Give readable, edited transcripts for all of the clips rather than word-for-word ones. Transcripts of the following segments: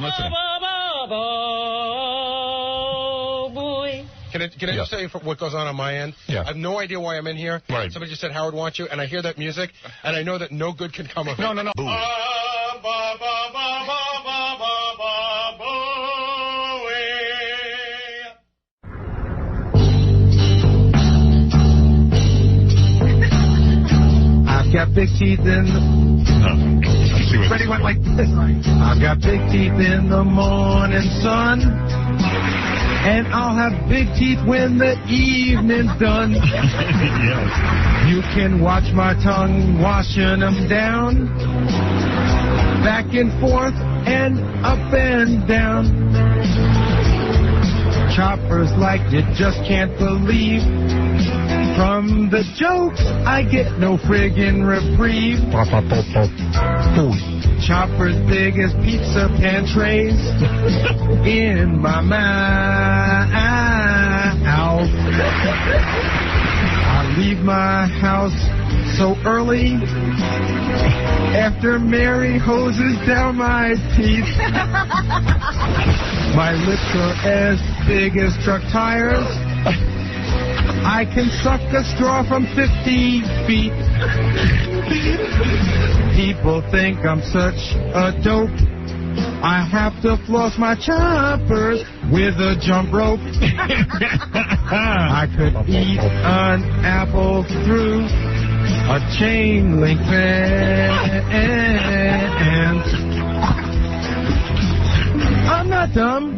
listening. Can I just tell you what goes on my end? Yeah. I have no idea why I'm in here. Right. Somebody just said Howard wants you, and I hear that music, and I know that no good can come of it. No. Booey. I've got big teeth in the... Freddie went like this. I've got big teeth in the morning sun, and I'll have big teeth when the evening's done. Yes. You can watch my tongue washing them down, back and forth and up and down. Choppers like you just can't believe. From the jokes, I get no friggin' reprieve. Choppers big as pizza pan trays in my mouth. I leave my house so early after Mary hoses down my teeth. My lips are as big as truck tires. I can suck a straw from 50 feet. People think I'm such a dope. I have to floss my choppers with a jump rope. I could eat an apple through a chain link fence. I'm not dumb.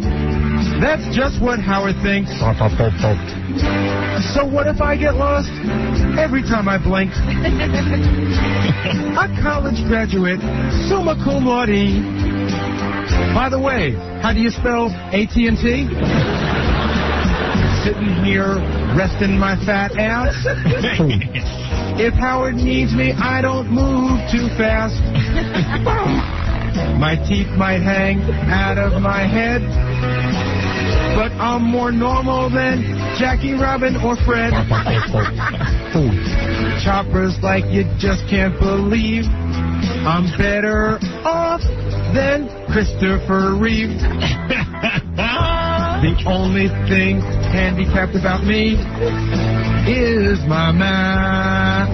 That's just what Howard thinks. So what if I get lost every time I blink? A college graduate, summa cum laude. By the way, how do you spell AT&T? Sitting here, resting my fat ass. If Howard needs me, I don't move too fast. My teeth might hang out of my head, but I'm more normal than Jackie, Robin, or Fred. Choppers like you just can't believe. I'm better off than Christopher Reeve. The only thing handicapped about me is my mouth.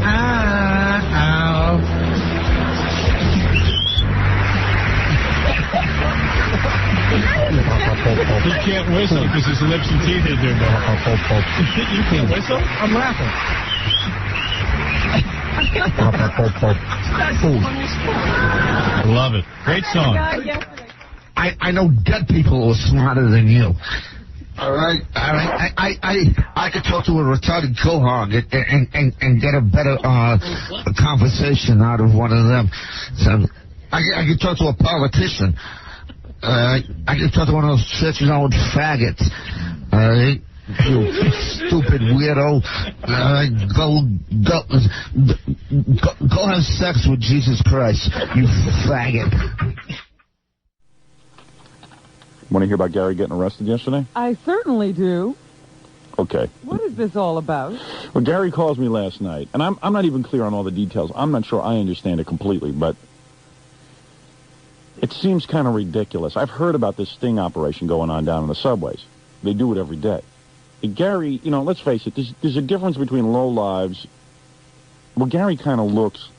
He can't whistle because his lips and teeth are doing that. You can't whistle? I'm laughing. Love it. Great song. I know dead people who are smarter than you. All right. I could talk to a retarded cohort and get a better conversation out of one of them. So I could talk to a politician. I could talk to one of those church-owned faggots. You stupid weirdo. Go have sex with Jesus Christ, you faggot. Want to hear about Gary getting arrested yesterday? I certainly do. Okay. What is this all about? Well, Gary calls me last night, and I'm not even clear on all the details. I'm not sure I understand it completely, but it seems kind of ridiculous. I've heard about this sting operation going on down in the subways. They do it every day. Gary, you know, let's face it, there's a difference between low lives. Well, Gary kind of looks,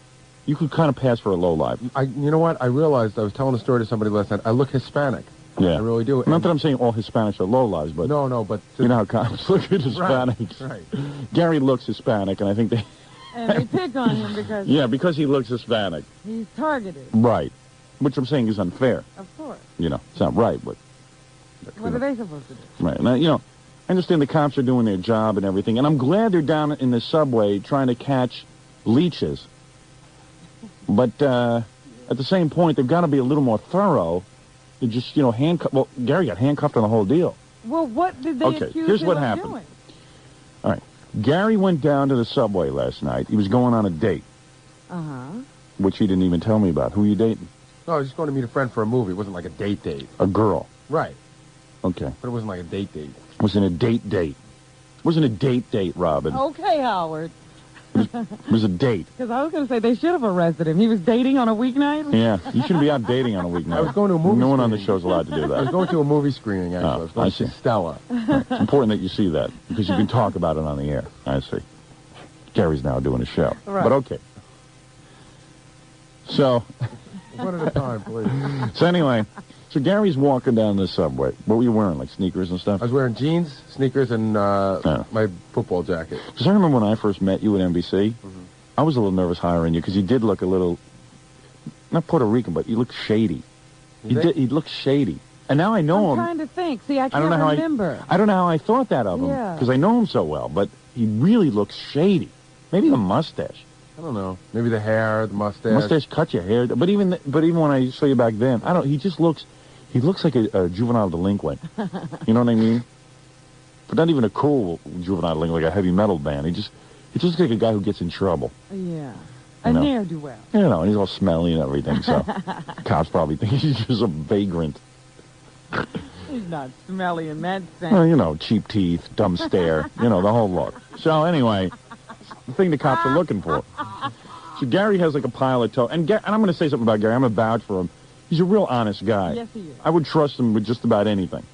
you could kind of pass for a low life. You know what? I realized, I was telling a story to somebody last night, I look Hispanic. Yeah. I really do. Not that I'm saying all Hispanics are low lives, but... No, but... You know how cops look at Hispanics. Right. Gary looks Hispanic, and I think they... And they pick on him because... Yeah, because he looks Hispanic. He's targeted. Right. Which I'm saying is unfair. Of course. You know, it's not right, but... What are they supposed to do? Right. Now, you know, I understand the cops are doing their job and everything, and I'm glad they're down in the subway trying to catch leeches. But at the same point, they've got to be a little more thorough than just, you know, handcuff. Well, Gary got handcuffed on the whole deal. Well, what did they accuse here's him what of happened. doing? All right. Gary went down to the subway last night. He was going on a date. Uh-huh. Which he didn't even tell me about. Who are you dating? No, I was just going to meet a friend for a movie. It wasn't like a date. A girl. Right. Okay. But it wasn't like a date. It wasn't a date. It wasn't a date, Robin. Okay, Howard. It was a date. Because I was going to say they should have arrested him. He was dating on a weeknight? Yeah, you shouldn't be out dating on a weeknight. I was going to a movie No one on screening. the show's allowed to do I was that. going to a movie screening, actually. I was going to see Stella. It's important that you see that, because you can talk about it on the air. I see. Gary's now doing a show. Right. But okay. So... One at a time, please. So anyway, so Gary's walking down the subway. What were you wearing, like sneakers and stuff? I was wearing jeans, sneakers, and my football jacket. Because I remember when I first met you at NBC, I was a little nervous hiring you because you did look a little, not Puerto Rican, but you looked shady. He looked shady. And now I know him. I'm trying to think. See, I can't don't know how remember. I don't know how I thought that of him because I know him so well, but he really looks shady. Maybe the mustache. I don't know. Maybe the hair, the mustache. Mustache cut your hair. But even when I saw you back then, he just looks like a juvenile delinquent. You know what I mean? But not even a cool juvenile delinquent, like a heavy metal band. He just looks like a guy who gets in trouble. Yeah. A ne'er-do-well. You know, and he's all smelly and everything, so cops probably think he's just a vagrant. He's not smelly in that sense. Well, you know, cheap teeth, dumb stare, the whole look. So anyway, the thing the cops are looking for. So Gary has like a pile of and I'm going to say something about Gary. I'm going to vouch for him. He's a real honest guy. Yes, he is. I would trust him with just about anything.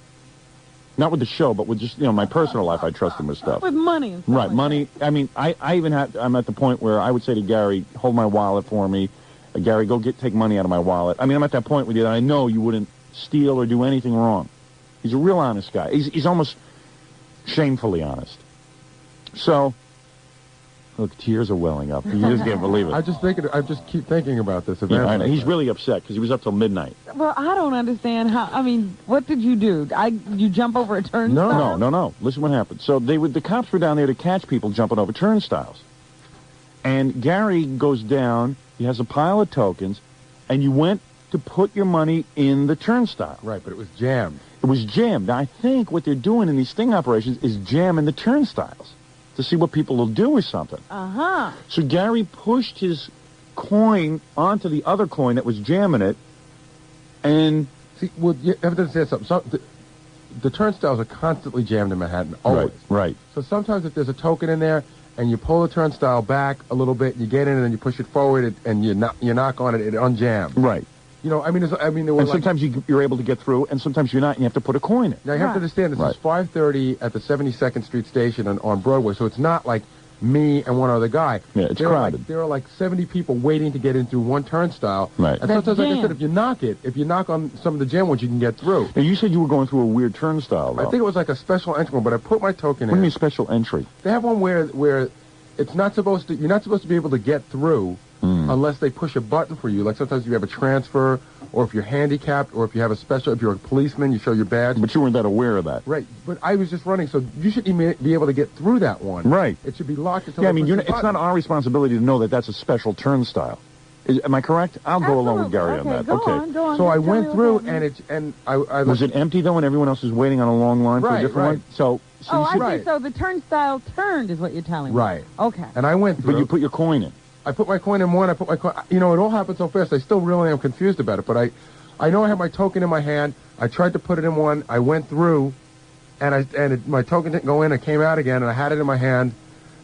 Not with the show, but with just, my personal life, I trust him with stuff. With money and stuff. Right, like money. that. I mean, I'm at the point where I would say to Gary, hold my wallet for me. Gary, go take money out of my wallet. I mean, I'm at that point with you that I know you wouldn't steal or do anything wrong. He's a real honest guy. He's almost shamefully honest. So, look, tears are welling up. You just can't believe it. I just keep thinking about this event. Yeah, I know. He's really upset because he was up till midnight. Well, I don't understand how. I mean, what did you do? You jump over a turnstile? No. Listen what happened. So the cops were down there to catch people jumping over turnstiles. And Gary goes down. He has a pile of tokens, and you went to put your money in the turnstile. Right, but it was jammed. It was jammed. Now, I think what they're doing in these sting operations is jamming the turnstiles to see what people will do or something. Uh-huh. So Gary pushed his coin onto the other coin that was jamming it, and... See, well, you have to understand something. The turnstiles are constantly jammed in Manhattan, always. Right. So sometimes if there's a token in there, and you pull the turnstile back a little bit, you get in, and then you push it forward, and you knock on it, it unjams. Right. And sometimes you're able to get through, and sometimes you're not, and you have to put a coin in. Now, you have to understand, this is 5:30 at the 72nd Street Station on Broadway, so it's not like me and one other guy. Yeah, it's crowded. There are like 70 people waiting to get in through one turnstile. Right. And sometimes, like I said, if you knock on some of the jam ones, you can get through. Now, you said you were going through a weird turnstile, though. I think it was like a special entry one, but I put my token in. What do you mean special entry? They have one where it's not supposed to, you're not supposed to be able to get through unless they push a button for you. Like sometimes you have a transfer, or if you're handicapped, or if you have if you're a policeman, you show your badge. But you weren't that aware of that. Right. But I was just running, so you shouldn't be able to get through that one. Right. It should be locked until it's not our responsibility to know that that's a special turnstile. Am I correct? I'll go along with Gary on that. Go on. So I went through, and I was it empty though, and everyone else was waiting on a long line for a different one? So I see. So the turnstile turned, is what you're telling me. Right. Okay. And I went through. But you put your coin in. I put my coin in one. I put my coin. It all happened so fast. I still really am confused about it. But I know I had my token in my hand. I tried to put it in one. I went through, and my token didn't go in. It came out again, and I had it in my hand,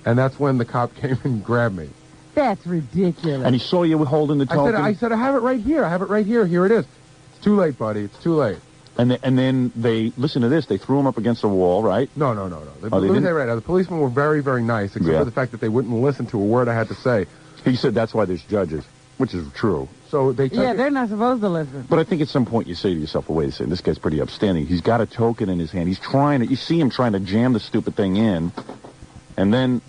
and that's when the cop came and grabbed me. That's ridiculous. And he saw you holding the token. I said, I have it right here. I have it right here. Here it is. It's too late, buddy. It's too late. And then they listen to this. They threw him up against the wall, right? No. The policemen were very, very nice, except for the fact that they wouldn't listen to a word I had to say. He said that's why there's judges, which is true. So they they're not supposed to listen. But I think at some point you say to yourself, well, wait a second, this guy's pretty upstanding. He's got a token in his hand. You see him trying to jam the stupid thing in. And then,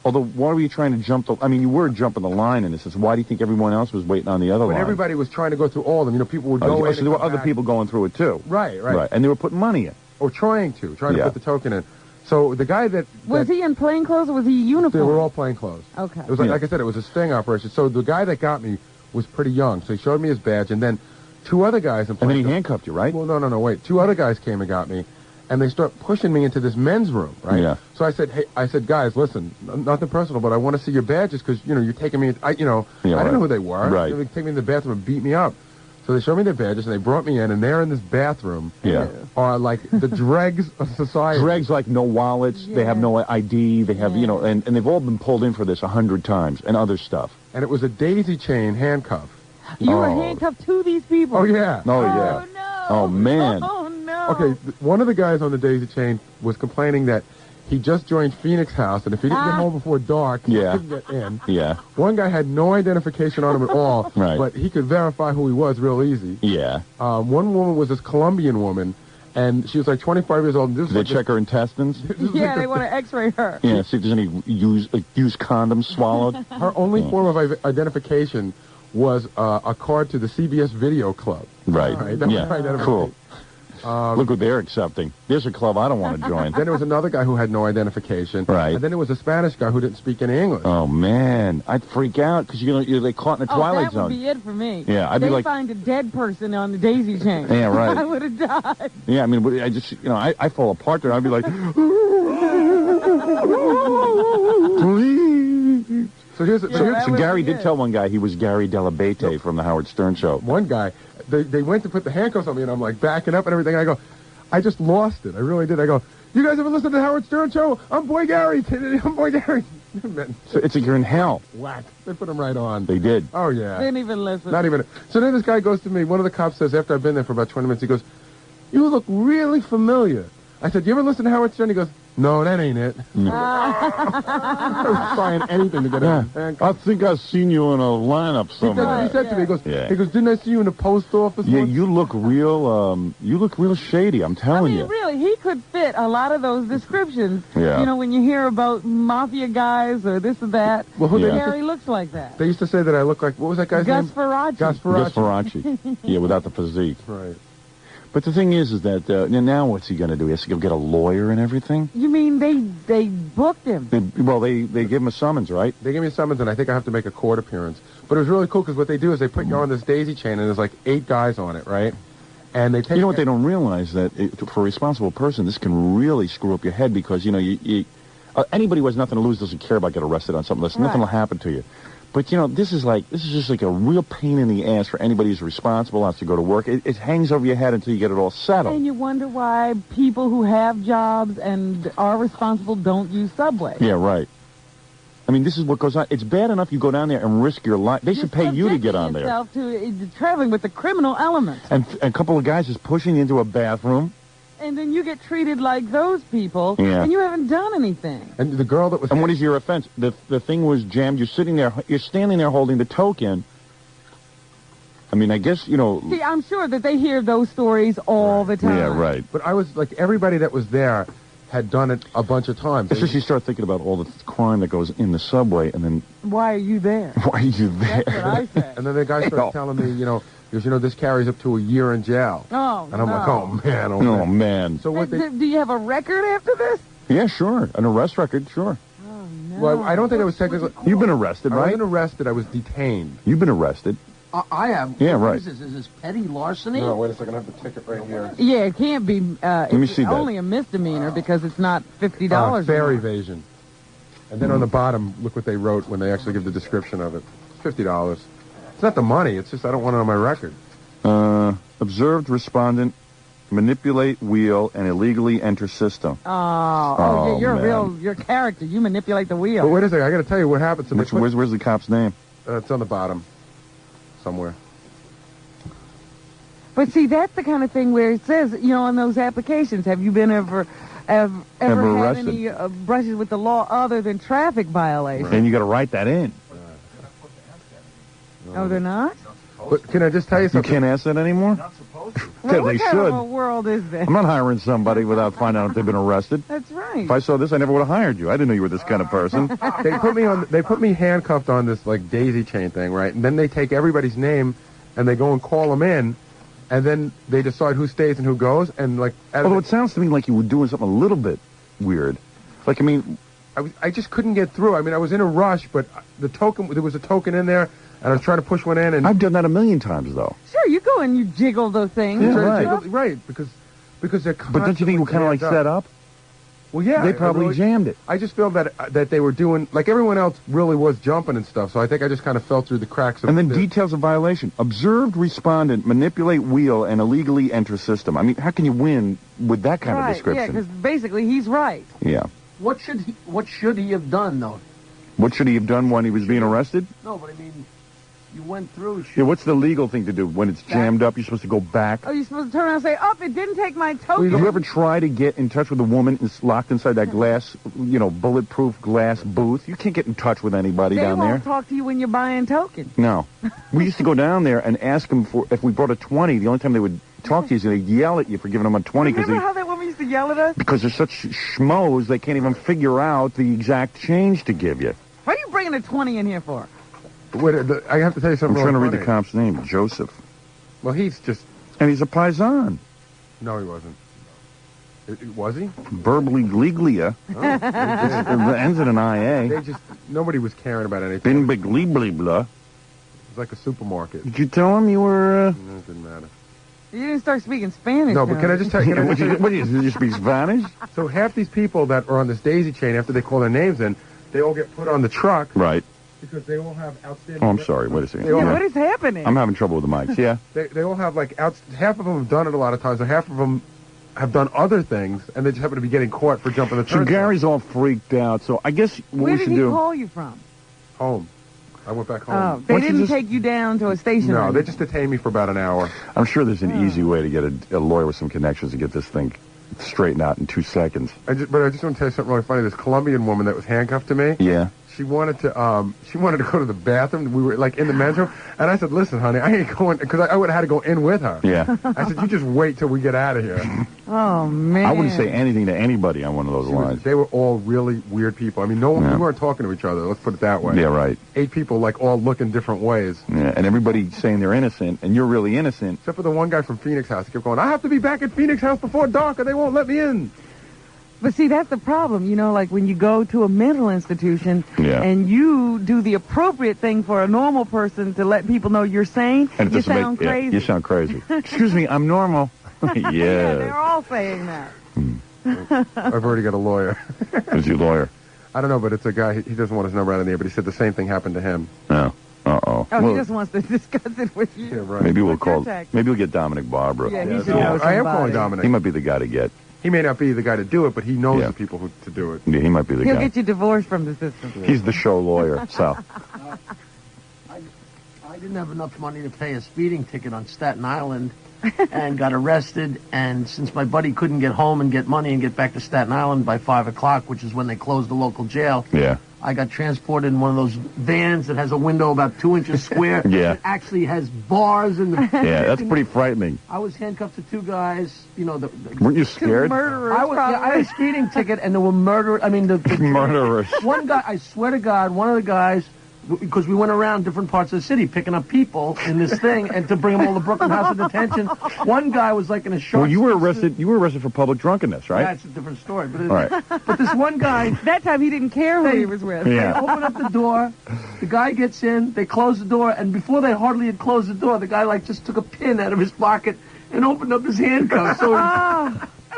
although, why were you trying to you were jumping the line in this. Why do you think everyone else was waiting on the other line? Everybody was trying to go through all of them. People would go in. So there were other people going through it too. Right. And they were putting money in. Or trying to put the token in. So the guy was he in plain clothes or was he uniformed? They were all plain clothes. Okay. It was like I said, it was a sting operation. So the guy that got me was pretty young. So he showed me his badge, and then two other guys. And then he handcuffed you, right? Well, no, wait. Two other guys came and got me, and they start pushing me into this men's room, right? Yeah. So I said, guys, listen, nothing personal, but I want to see your badges because you're taking me. I didn't know who they were. Right. They would take me in the bathroom and beat me up. So they showed me their badges, and they brought me in, and they're in this bathroom. Yeah. Are like the dregs of society. Dregs like no wallets, they have no ID, they have, you know, and they've all been pulled in for this 100 times and other stuff. And it was a daisy chain handcuff. You were handcuffed to these people. Oh, yeah. Oh, yeah. No. Oh, man. Oh, no. Okay, one of the guys on the daisy chain was complaining that he just joined Phoenix House, and if he didn't get home before dark, he couldn't get in. Yeah. One guy had no identification on him at all, Right. but he could verify who he was real easy. Yeah. One woman was this Colombian woman, and she was like 25 years old. And this They was check her intestines? Yeah, they want to x-ray her. Yeah, see if there's any used condoms swallowed. Her only form of identification was a card to the CBS Video Club. Right. That was Yeah. her identification. Cool. Look what they're accepting. There's a club I don't want to join. Then there was another guy who had no identification. Right. And then there was a Spanish guy who didn't speak any English. Oh, man. I'd freak out because you're like caught in the Twilight that Zone. would be it for me. Yeah, I'd be They'd like... find a dead person on the daisy chain. Yeah, right. I would have died. Yeah, I mean, I just, you know, I fall apart there. I'd be like... Please. So Gary did tell one guy he was Gary Dell'Abate from the Howard Stern Show. One guy, they went to put the handcuffs on me, and I'm like backing up and everything. And I go, I just lost it. I really did. I go, you guys ever listen to the Howard Stern Show? I'm Boy Gary. I'm Boy Gary. So it's like you're in hell. Whack. They put him right on. They did. Oh, yeah. Didn't even listen. Not even. So then this guy goes to me. One of the cops says, after I've been there for about 20 minutes, he goes, you look really familiar. I said, you ever listen to Howard Stern? He goes, no, that ain't it. I was trying anything to get him. I think I've seen you in a lineup somewhere. He said to me, he goes, didn't I see you in the post office? Yeah, once? you look real shady, I'm telling you. Really, he could fit a lot of those descriptions. Yeah. You know, when you hear about mafia guys or this or that, Well, who Gary looks like that. They used to say that I look like, what was that guy's Gus name? Faraci. Gus Faraci. Gus Faraci. Yeah, without the physique. Right. But the thing is that now what's he going to do? He has to go get a lawyer and everything? You mean they booked him? They give him a summons, right? They gave me a summons, and I think I have to make a court appearance. But it was really cool, because what they do is they put you on this daisy chain, and there's like 8 guys on it, right? And they take... You know what they don't realize? That for a responsible person, this can really screw up your head, because, you know, anybody who has nothing to lose doesn't care about getting arrested on something. Nothing will happen to you. But, you know, this is just like a real pain in the ass for anybody who's responsible, has to go to work. It hangs over your head until you get it all settled. And you wonder why people who have jobs and are responsible don't use subway. Yeah, right. I mean, this is what goes on. It's bad enough you go down there and risk your life. They should pay you to get on there. Yourself to traveling with the criminal element. And a couple of guys is pushing you into a bathroom. And then you get treated like those people, and you haven't done anything. And the girl that was... And what is your offense? The thing was jammed. You're sitting there. You're standing there holding the token. I mean, I guess, you know... See, I'm sure that they hear those stories all the time. Yeah, right. But I was, like, everybody that was there had done it a bunch of times. It's just you start thinking about all the crime that goes in the subway, and then... Why are you there? Why are you there? That's what I said. And then the guy started telling me, you know, because, you know, this carries up to a year in jail. Oh, And I'm like, oh, man, oh, Oh, man. man. So what they... Do you have a record after this? Yeah, sure. An arrest record, sure. Oh, no. Well, I don't think I was technically... You've been arrested, I right? wasn't arrested. I was detained. You've been arrested. I am. Yeah, What right. is this? Is this petty larceny? No, wait a second. I have the ticket right here. Yeah, it can't be. Let me see that. Only a misdemeanor because it's not $50. Fare evasion. And then on the bottom, look what they wrote when they actually give the description of it. $50. It's not the money. It's just I don't want it on my record. Observed respondent, manipulate wheel, and illegally enter system. Yeah, you're man. you're a character. You manipulate the But wheel. wait a second. I got to tell you what happened to me. Where's the cop's name? It's on the bottom. Somewhere. But see, that's the kind of thing where it says, you know, on those applications, have you been ever had arrested? any brushes with the law other than traffic violations? And you got to write that in. Oh, they're not? But can I just tell you You something? can't ask that anymore? Not supposed to. Well, They what kind should. of a world is this? I'm not hiring somebody without finding out if they've been arrested. That's right. If I saw this, I never would have hired you. I didn't know you were this kind of person. They put me handcuffed on this like daisy chain thing, right? And then they take everybody's name and they go and call them in, and then they decide who stays and who goes. And like, Although it sounds to me like you were doing something a little bit weird. Like, I mean, I just couldn't get through. I mean, I was in a rush, but there was a token in there, and I was trying to push one in. And I've done that a million times, though. Sure, you go and you jiggle those things. Yeah, Trying to right. jiggle- right, because they're. But don't you think it was kind of like set up? Well, yeah. They probably really, jammed it. I just feel that they were doing, like everyone else really was jumping and stuff, so I think I just kind of fell through the cracks. And then details of violation. Observed respondent manipulate wheel and illegally enter system. I mean, how can you win with that kind of description? Yeah, because basically he's right. Yeah. What should he have done, though? What should he have done when he was being arrested? No, but I mean, you went through. Yeah, what's the legal thing to do? When it's jammed up, you're supposed to go back? Oh, you're supposed to turn around and say, it didn't take my token. Did you ever try to get in touch with a woman that's locked inside that glass, bulletproof glass booth? You can't get in touch with anybody down there. They won't talk to you when you're buying tokens. No. We used to go down there and ask them if we brought a 20. The only time they would talk to you is they'd yell at you for giving them a 20. Remember how that woman used to yell at us? Because they're such schmoes, they can't even figure out the exact change to give you. What are you bringing a 20 in here for? Wait, I have to tell you something. I'm trying to read funny. the cop's name, Joseph. Well, he's just... And he's a paisan. No, he wasn't. Was he? Burbliglia. Oh, it ends in an IA. Nobody was caring about anything. Binbiglibla. It was like a supermarket. Did you tell him you were... No, it didn't matter. You didn't start speaking Spanish. No, but can I just tell you... What do you speak Spanish? So half these people that are on this daisy chain, after they call their names in, they all get put on the truck. Right. Because they all have outstanding... Oh, I'm sorry. Wait a second. What is happening? I'm having trouble with the mics. Yeah. They all have, like, half of them have done it a lot of times, and half of them have done other things, and they just happen to be getting caught for jumping the So turnstile. Gary's all freaked out. So I guess what Where we did should he do... call you from? Home. I went back home. Oh, they didn't take you down to a station? No, they just detained me for about an hour. I'm sure there's an easy way to get a lawyer with some connections to get this thing straightened out in 2 seconds. But I just want to tell you something really funny. This Colombian woman that was handcuffed to me. Yeah. She wanted to go to the bathroom. We were like in the men's room, and I said, "Listen, honey, I ain't going," because I would have had to go in with her. Yeah. I said, "You just wait till we get out of here." Oh man. I wouldn't say anything to anybody on one of those lines. They were all really weird people. I mean, we weren't talking to each other. Let's put it that way. Yeah, right. 8 people, like, all looking different ways. Yeah, and everybody saying they're innocent, and you're really innocent. Except for the one guy from Phoenix House. He kept going, "I have to be back at Phoenix House before dark, or they won't let me in." But see, that's the problem. Like when you go to a mental institution and you do the appropriate thing for a normal person to let people know you're sane, And you sound crazy. You sound crazy. Excuse me, I'm normal. Yeah, they're all saying that. I've already got a lawyer. Who's your lawyer? I don't know, but it's a guy. He doesn't want his number out in there, but he said the same thing happened to him. No. Uh-oh. Oh, he just wants to discuss it with you. Yeah, right. Maybe we'll get Dominic Barbara. Yeah, he should know I am somebody. calling Dominic. He might be the guy to get. He may not be the guy to do it, but he knows the people to do it. Yeah, he might be the He'll guy. get you divorced from the system. He's the show lawyer, so. I didn't have enough money to pay a speeding ticket on Staten Island and got arrested. And since my buddy couldn't get home and get money and get back to Staten Island by 5 o'clock, which is when they closed the local jail, I got transported in one of those vans that has a window about 2 inches square. It actually has bars in the... Yeah, that's pretty frightening. I was handcuffed to 2 guys, Weren't you scared? Murderers, I had a speeding ticket, and there were murderers. I mean, the murderers. One guy, I swear to God, one of the guys, because we went around different parts of the city picking up people in this thing, and to bring them all to Brooklyn House of Detention. One guy was like in a short... Well, you were arrested for public drunkenness, right? That's a different story. But, all right. But this one guy... That time he didn't care who he was with. They open up the door, the guy gets in, they close the door, and before they hardly had closed the door, the guy just took a pin out of his pocket and opened up his handcuffs. So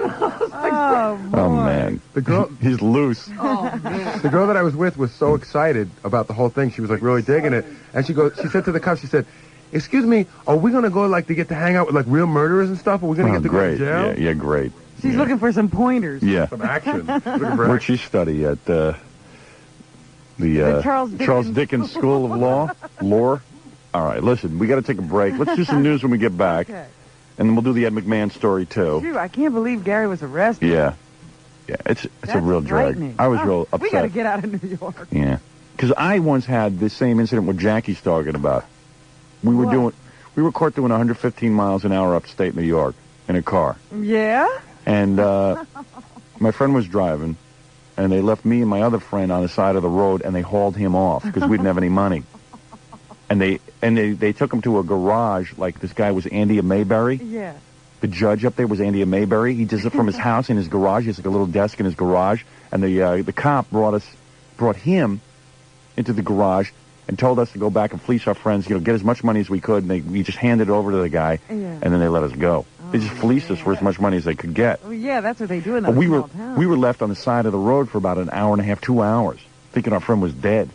oh man, the girl, he's loose. Oh man, the girl that I was with was so excited about the whole thing. She was like really digging it, and she said to the cops, she said, "Excuse me, are we gonna go to get to hang out with like real murderers and stuff? Are we gonna get to go to jail?" Yeah, great. She's looking for some pointers. Yeah, some action. Where'd she study at the Charles Dickens School of Law? Lore. All right, listen, we got to take a break. Let's do some news when we get back. Okay. And then we'll do the Ed McMahon story, too. Shoot, I can't believe Gary was arrested. Yeah. Yeah, it's a real drag. I was real upset. We got to get out of New York. Yeah. Because I once had this same incident what Jackie's talking about. We were caught doing 115 miles an hour upstate New York in a car. Yeah? And my friend was driving, and they left me and my other friend on the side of the road, and they hauled him off because we didn't have any money. And they took him to a garage, like this guy was Andy Mayberry. Yeah. The judge up there was Andy Mayberry. He does it from his house in his garage. He has like a little desk in his garage. And the cop brought him into the garage and told us to go back and fleece our friends, get as much money as we could. And we just handed it over to the guy, and then they let us go. They just fleeced us for as much money as they could get. Well, yeah, that's what they do in But those small towns. we were left on the side of the road for about an hour and a half, 2 hours, thinking our friend was dead.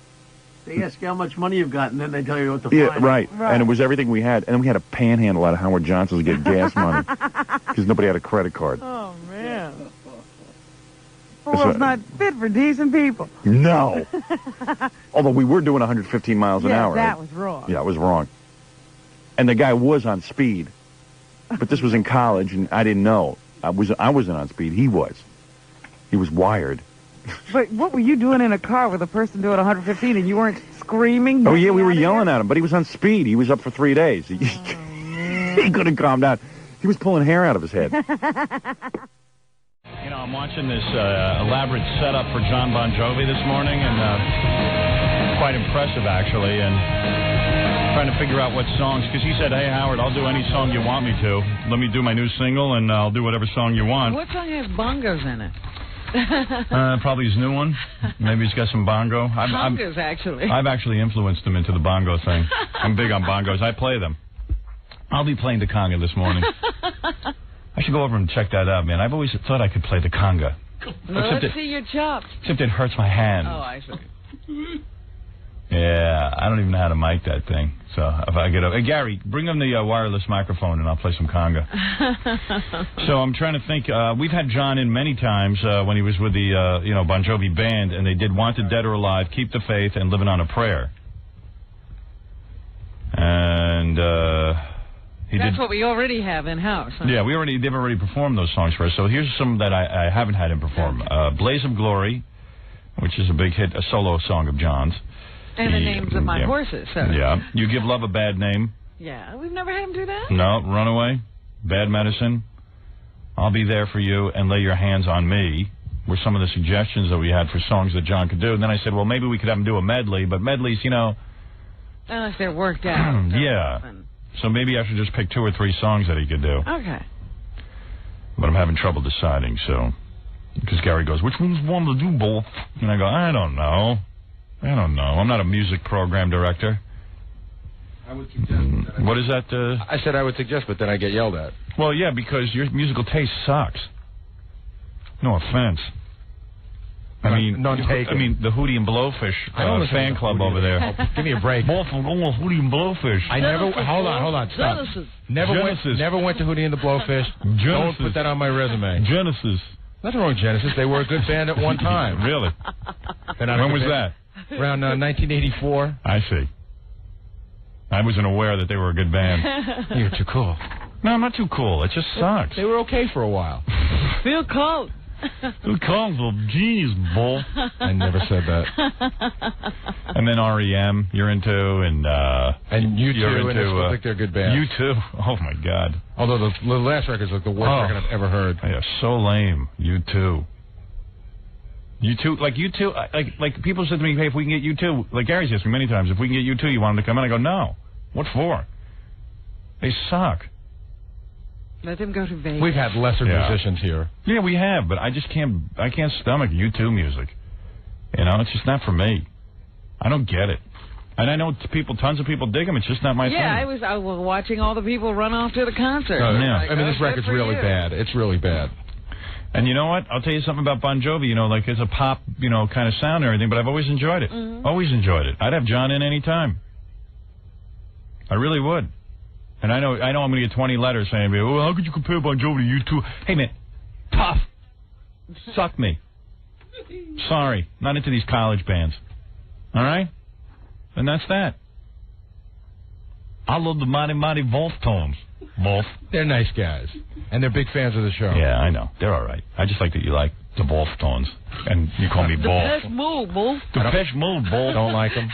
They ask you how much money you've got, and then they tell you what to Yeah, find. right. And it was everything we had. And then we had to panhandle out of Howard Johnson's to get gas money because nobody had a credit card. Oh, man. The world's not fit for decent people. No. Although we were doing 115 miles an hour. That was wrong. Yeah, it was wrong. And the guy was on speed. But this was in college, and I didn't know. I wasn't on speed. He was. He was wired. But what were you doing in a car with a person doing 115 and you weren't screaming? Oh, yeah, we were yelling at him, but he was on speed. He was up for 3 days. He couldn't calm down. He was pulling hair out of his head. You know, I'm watching this elaborate setup for John Bon Jovi this morning, and quite impressive, actually, and trying to figure out what songs, because he said, hey, Howard, I'll do any song you want me to. Let me do my new single, and I'll do whatever song you want. What song has bongos in it? Probably his new one. Maybe he's got some bongo. Bongos, actually. I've actually influenced him into the bongo thing. I'm big on bongos. I play them. I'll be playing the conga this morning. I should go over and check that out, man. I've always thought I could play the conga. Well, let's see your chops. Except it hurts my hand. Oh, I see. Yeah, I don't even know how to mic that thing. So if I get up, hey, Gary, bring him the wireless microphone and I'll play some conga. So I'm trying to think. We've had John in many times when he was with the Bon Jovi band, and they did "Wanted Dead or Alive," "Keep the Faith," and "Living on a Prayer." And that's what we already have in house. Huh? Yeah, they've already performed those songs for us. So here's some that I haven't had him perform: "Blaze of Glory," which is a big hit, a solo song of John's. And the names of my horses. So. Yeah. "You Give Love a Bad Name." Yeah, we've never had him do that? No. "Runaway," "Bad Medicine," "I'll Be There for You," and "Lay Your Hands on Me" were some of the suggestions that we had for songs that John could do. And then I said, well, maybe we could have him do a medley, but medleys, unless they're worked out. Yeah. So maybe I should just pick 2 or 3 songs that he could do. Okay. But I'm having trouble deciding, so... Because Gary goes, which one's one to do both? And I go, I don't know. I'm not a music program director. I would suggest. What is that? I said I would suggest, but then I get yelled at. Well, yeah, because your musical taste sucks. No offense. I mean, the Hootie and Blowfish fan club over there. Give me a break. Both of them Hootie and Blowfish. Hold on, stop. Genesis. Never went to Hootie and the Blowfish. Genesis. Don't put that on my resume. Genesis. Nothing wrong with Genesis. They were a good band at one time. Really? When was that? Around 1984. I see. I wasn't aware that they were a good band. You're too cool. No, I'm not too cool. It just sucks. They were okay for a while. Phil Collins. Phil Collins, a genius, bull. I never said that. And then R.E.M. you're into, and U2, and it looks like they're a good band. U2, oh my God. Although the last record's like the worst record I've ever heard. Yeah, so lame. U2. Like people said to me, hey, if we can get U2, like Gary's asked me many times, if we can get U2, you want them to come in? I go, no. What for? They suck. Let them go to Vegas. We've had lesser musicians here. Yeah, we have, but I can't stomach U2 music. It's just not for me. I don't get it. And I know tons of people dig them. It's just not my thing. Yeah, I was watching all the people run off to the concert. Yeah. This record's really bad. It's really bad. And you know what? I'll tell you something about Bon Jovi. It's a pop, kind of sound and everything, but I've always enjoyed it. Mm-hmm. Always enjoyed it. I'd have John in any time. I really would. And I know I'm going to get 20 letters saying, well, how could you compare Bon Jovi to U2? Hey, man, tough. Suck me. Sorry, not into these college bands. All right? And that's that. I love the Mighty Mighty Wolf Tones. Wolf. They're nice guys. And they're big fans of the show. Yeah, I know. They're all right. I just like that you like the Wolf Tones. And you call me Wolf. Depeche Mode, Wolf. Depeche Mode, Wolf. Don't like them.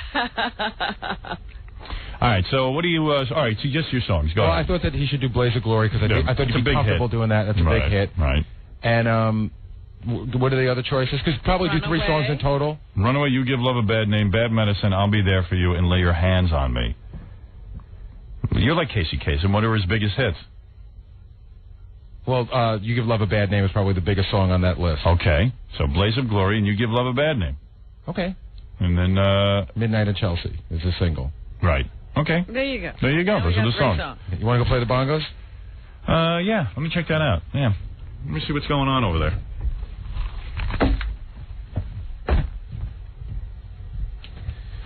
All right, so what do you... all right, suggest your songs. Go ahead. I thought that he should do Blaze of Glory, because I thought he'd be comfortable doing that. That's a big hit. Right. And what are the other choices? Because probably do 3 songs in total. Runaway, You Give Love a Bad Name, Bad Medicine, I'll Be There for You, and Lay Your Hands on Me. You're like Casey Kasem. What are his biggest hits? Well, You Give Love a Bad Name is probably the biggest song on that list. Okay. So Blaze of Glory and You Give Love a Bad Name. Okay. And then... Midnight in Chelsea is a single. Right. Okay. There you go. There you go. Those are the songs. You want to go play the bongos? Yeah, let me check that out. Yeah. Let me see what's going on over there.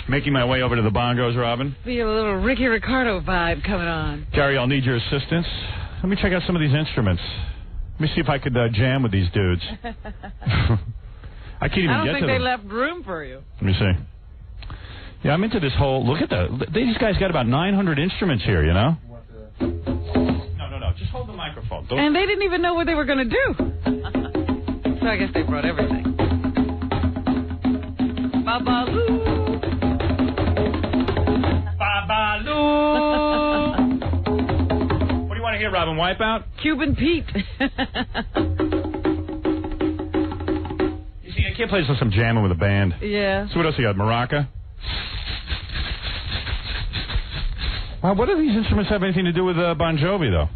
Making my way over to the bongos, Robin. Feel a little Ricky Ricardo vibe coming on. Gary, I'll need your assistance. Let me check out some of these instruments. Let me see if I could jam with these dudes. I can't even get to them. I don't think they left room for you. Let me see. Yeah, I'm into this whole... Look at that. These guys got about 900 instruments here, you know? No. Just hold the microphone. And they didn't even know what they were going to do. So I guess they brought everything. Babaloo. Babaloo. What do you want to hear, Robin? Wipeout? Cuban Pete. You see, I can't play some jamming with a band. Yeah. So what else you got? Maraca? Wow, what do these instruments have anything to do with Bon Jovi, though?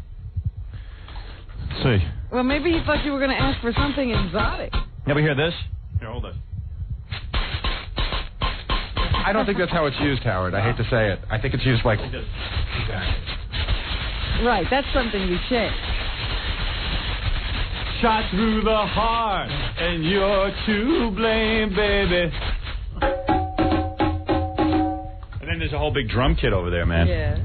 Let's see. Well, maybe he thought you were going to ask for something exotic. You ever hear this? Here, hold it. I don't think that's how it's used, Howard. I hate to say it. I think it's used like... Right, that's something you check. Shot through the heart, and you're to blame, baby. And then there's a whole big drum kit over there, man. Yeah.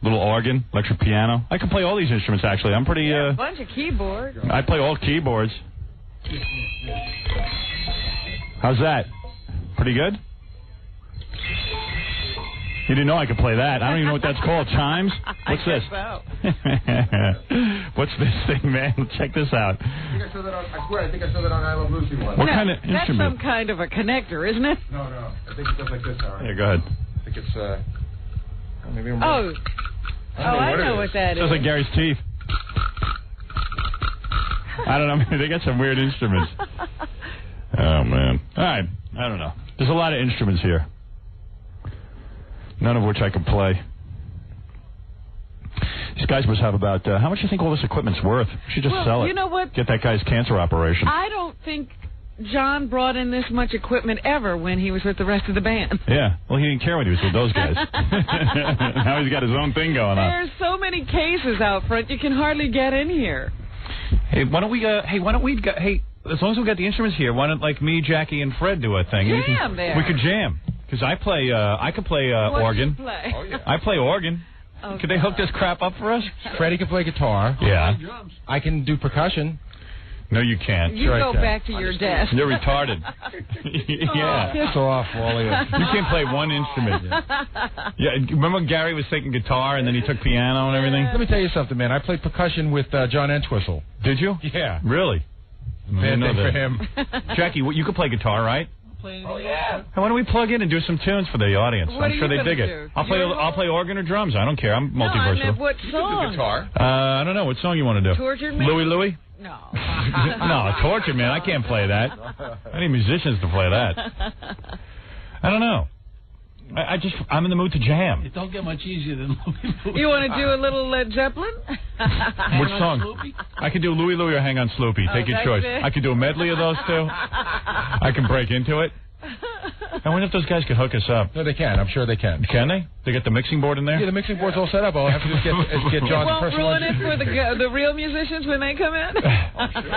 Little organ, electric piano. I can play all these instruments, actually. I'm pretty... a bunch of keyboards. I play all keyboards. How's that? Pretty good? You didn't know I could play that. I don't even know what that's called. Chimes? What's this? So. What's this thing, man? Check this out. I think I saw that on... I swear, I think I saw that on I Love Lucy once. What kind of That's instrument? some kind of a connector, isn't it? No. I think it goes like this, Howard. Yeah, go ahead. I think it's, maybe I'm Oh. I know what that is. Sounds like Gary's teeth. I don't know. They got some weird instruments. Oh, man. All right. I don't know. There's a lot of instruments here. None of which I can play. These guys must have about... how much do you think all this equipment's worth? We should just sell it. You know what? Get that guy's cancer operation. I don't think John brought in this much equipment ever when he was with the rest of the band. Yeah. Well, he didn't care when he was with those guys. Now he's got his own thing going on. There's so many cases out front, you can hardly get in here. Hey, why don't we... as long as we got the instruments here, why don't, like, me, Jackie, and Fred do a thing? Jam there. We could jam. Because I can play organ. Do you play? Oh, yeah. I play organ. Oh, Could they hook this crap up for us? Freddie can play guitar. Yeah. I can do percussion. No, you can't. You go back to your desk. You're retarded. Yeah. Piss off, Wally. You can't play one instrument. Yeah. Remember when Gary was taking guitar and then he took piano and everything? Let me tell you something, man. I played percussion with John Entwistle. Did you? Yeah. Really? Bad day for him. Jackie, you can play guitar, right? Oh, yeah. Why don't we plug in and do some tunes for the audience? I'm sure they dig it. I'll play organ or drums. I don't care. I'm multiversatile. No, I meant what song? Guitar. I don't know. What song you want to do? Tortured Man? Louie? No. No, Tortured Man. I can't play that. I need musicians to play that. I don't know. I'm in the mood to jam. It don't get much easier than Louie. You want to do a little Led Zeppelin? Which song? I can do Louie Louie or Hang on Sloopy. Take your choice. I could do a medley of those two. I can break into it. I wonder if those guys could hook us up. No, they can. I'm sure they can. Can they? They get the mixing board in there? Yeah, the mixing board's all set up. I'll have to just get John's won't personal... ruin it for the real musicians when they come in?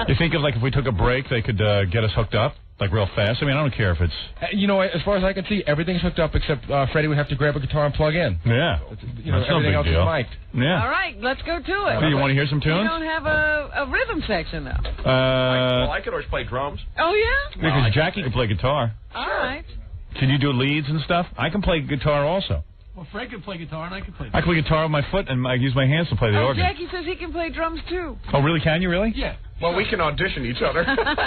You think if we took a break, they could get us hooked up? Like real fast? I mean, I don't care if it's... You know, as far as I can see, everything's hooked up except Freddie would have to grab a guitar and plug in. Yeah. You know, that's no everything big else deal. is mic'd. Yeah. All right, let's go to it. So you want to hear some tunes? You don't have a rhythm section, though. I could always play drums. Oh, yeah? Because Jackie can play guitar. All right. Can you do leads and stuff? I can play guitar also. Well, Fred can play guitar, and I can play I can play guitar with my foot, and I use my hands to play the organ. Jackie says he can play drums, too. Oh, really? Can you really? Yeah. Well, we can audition each other.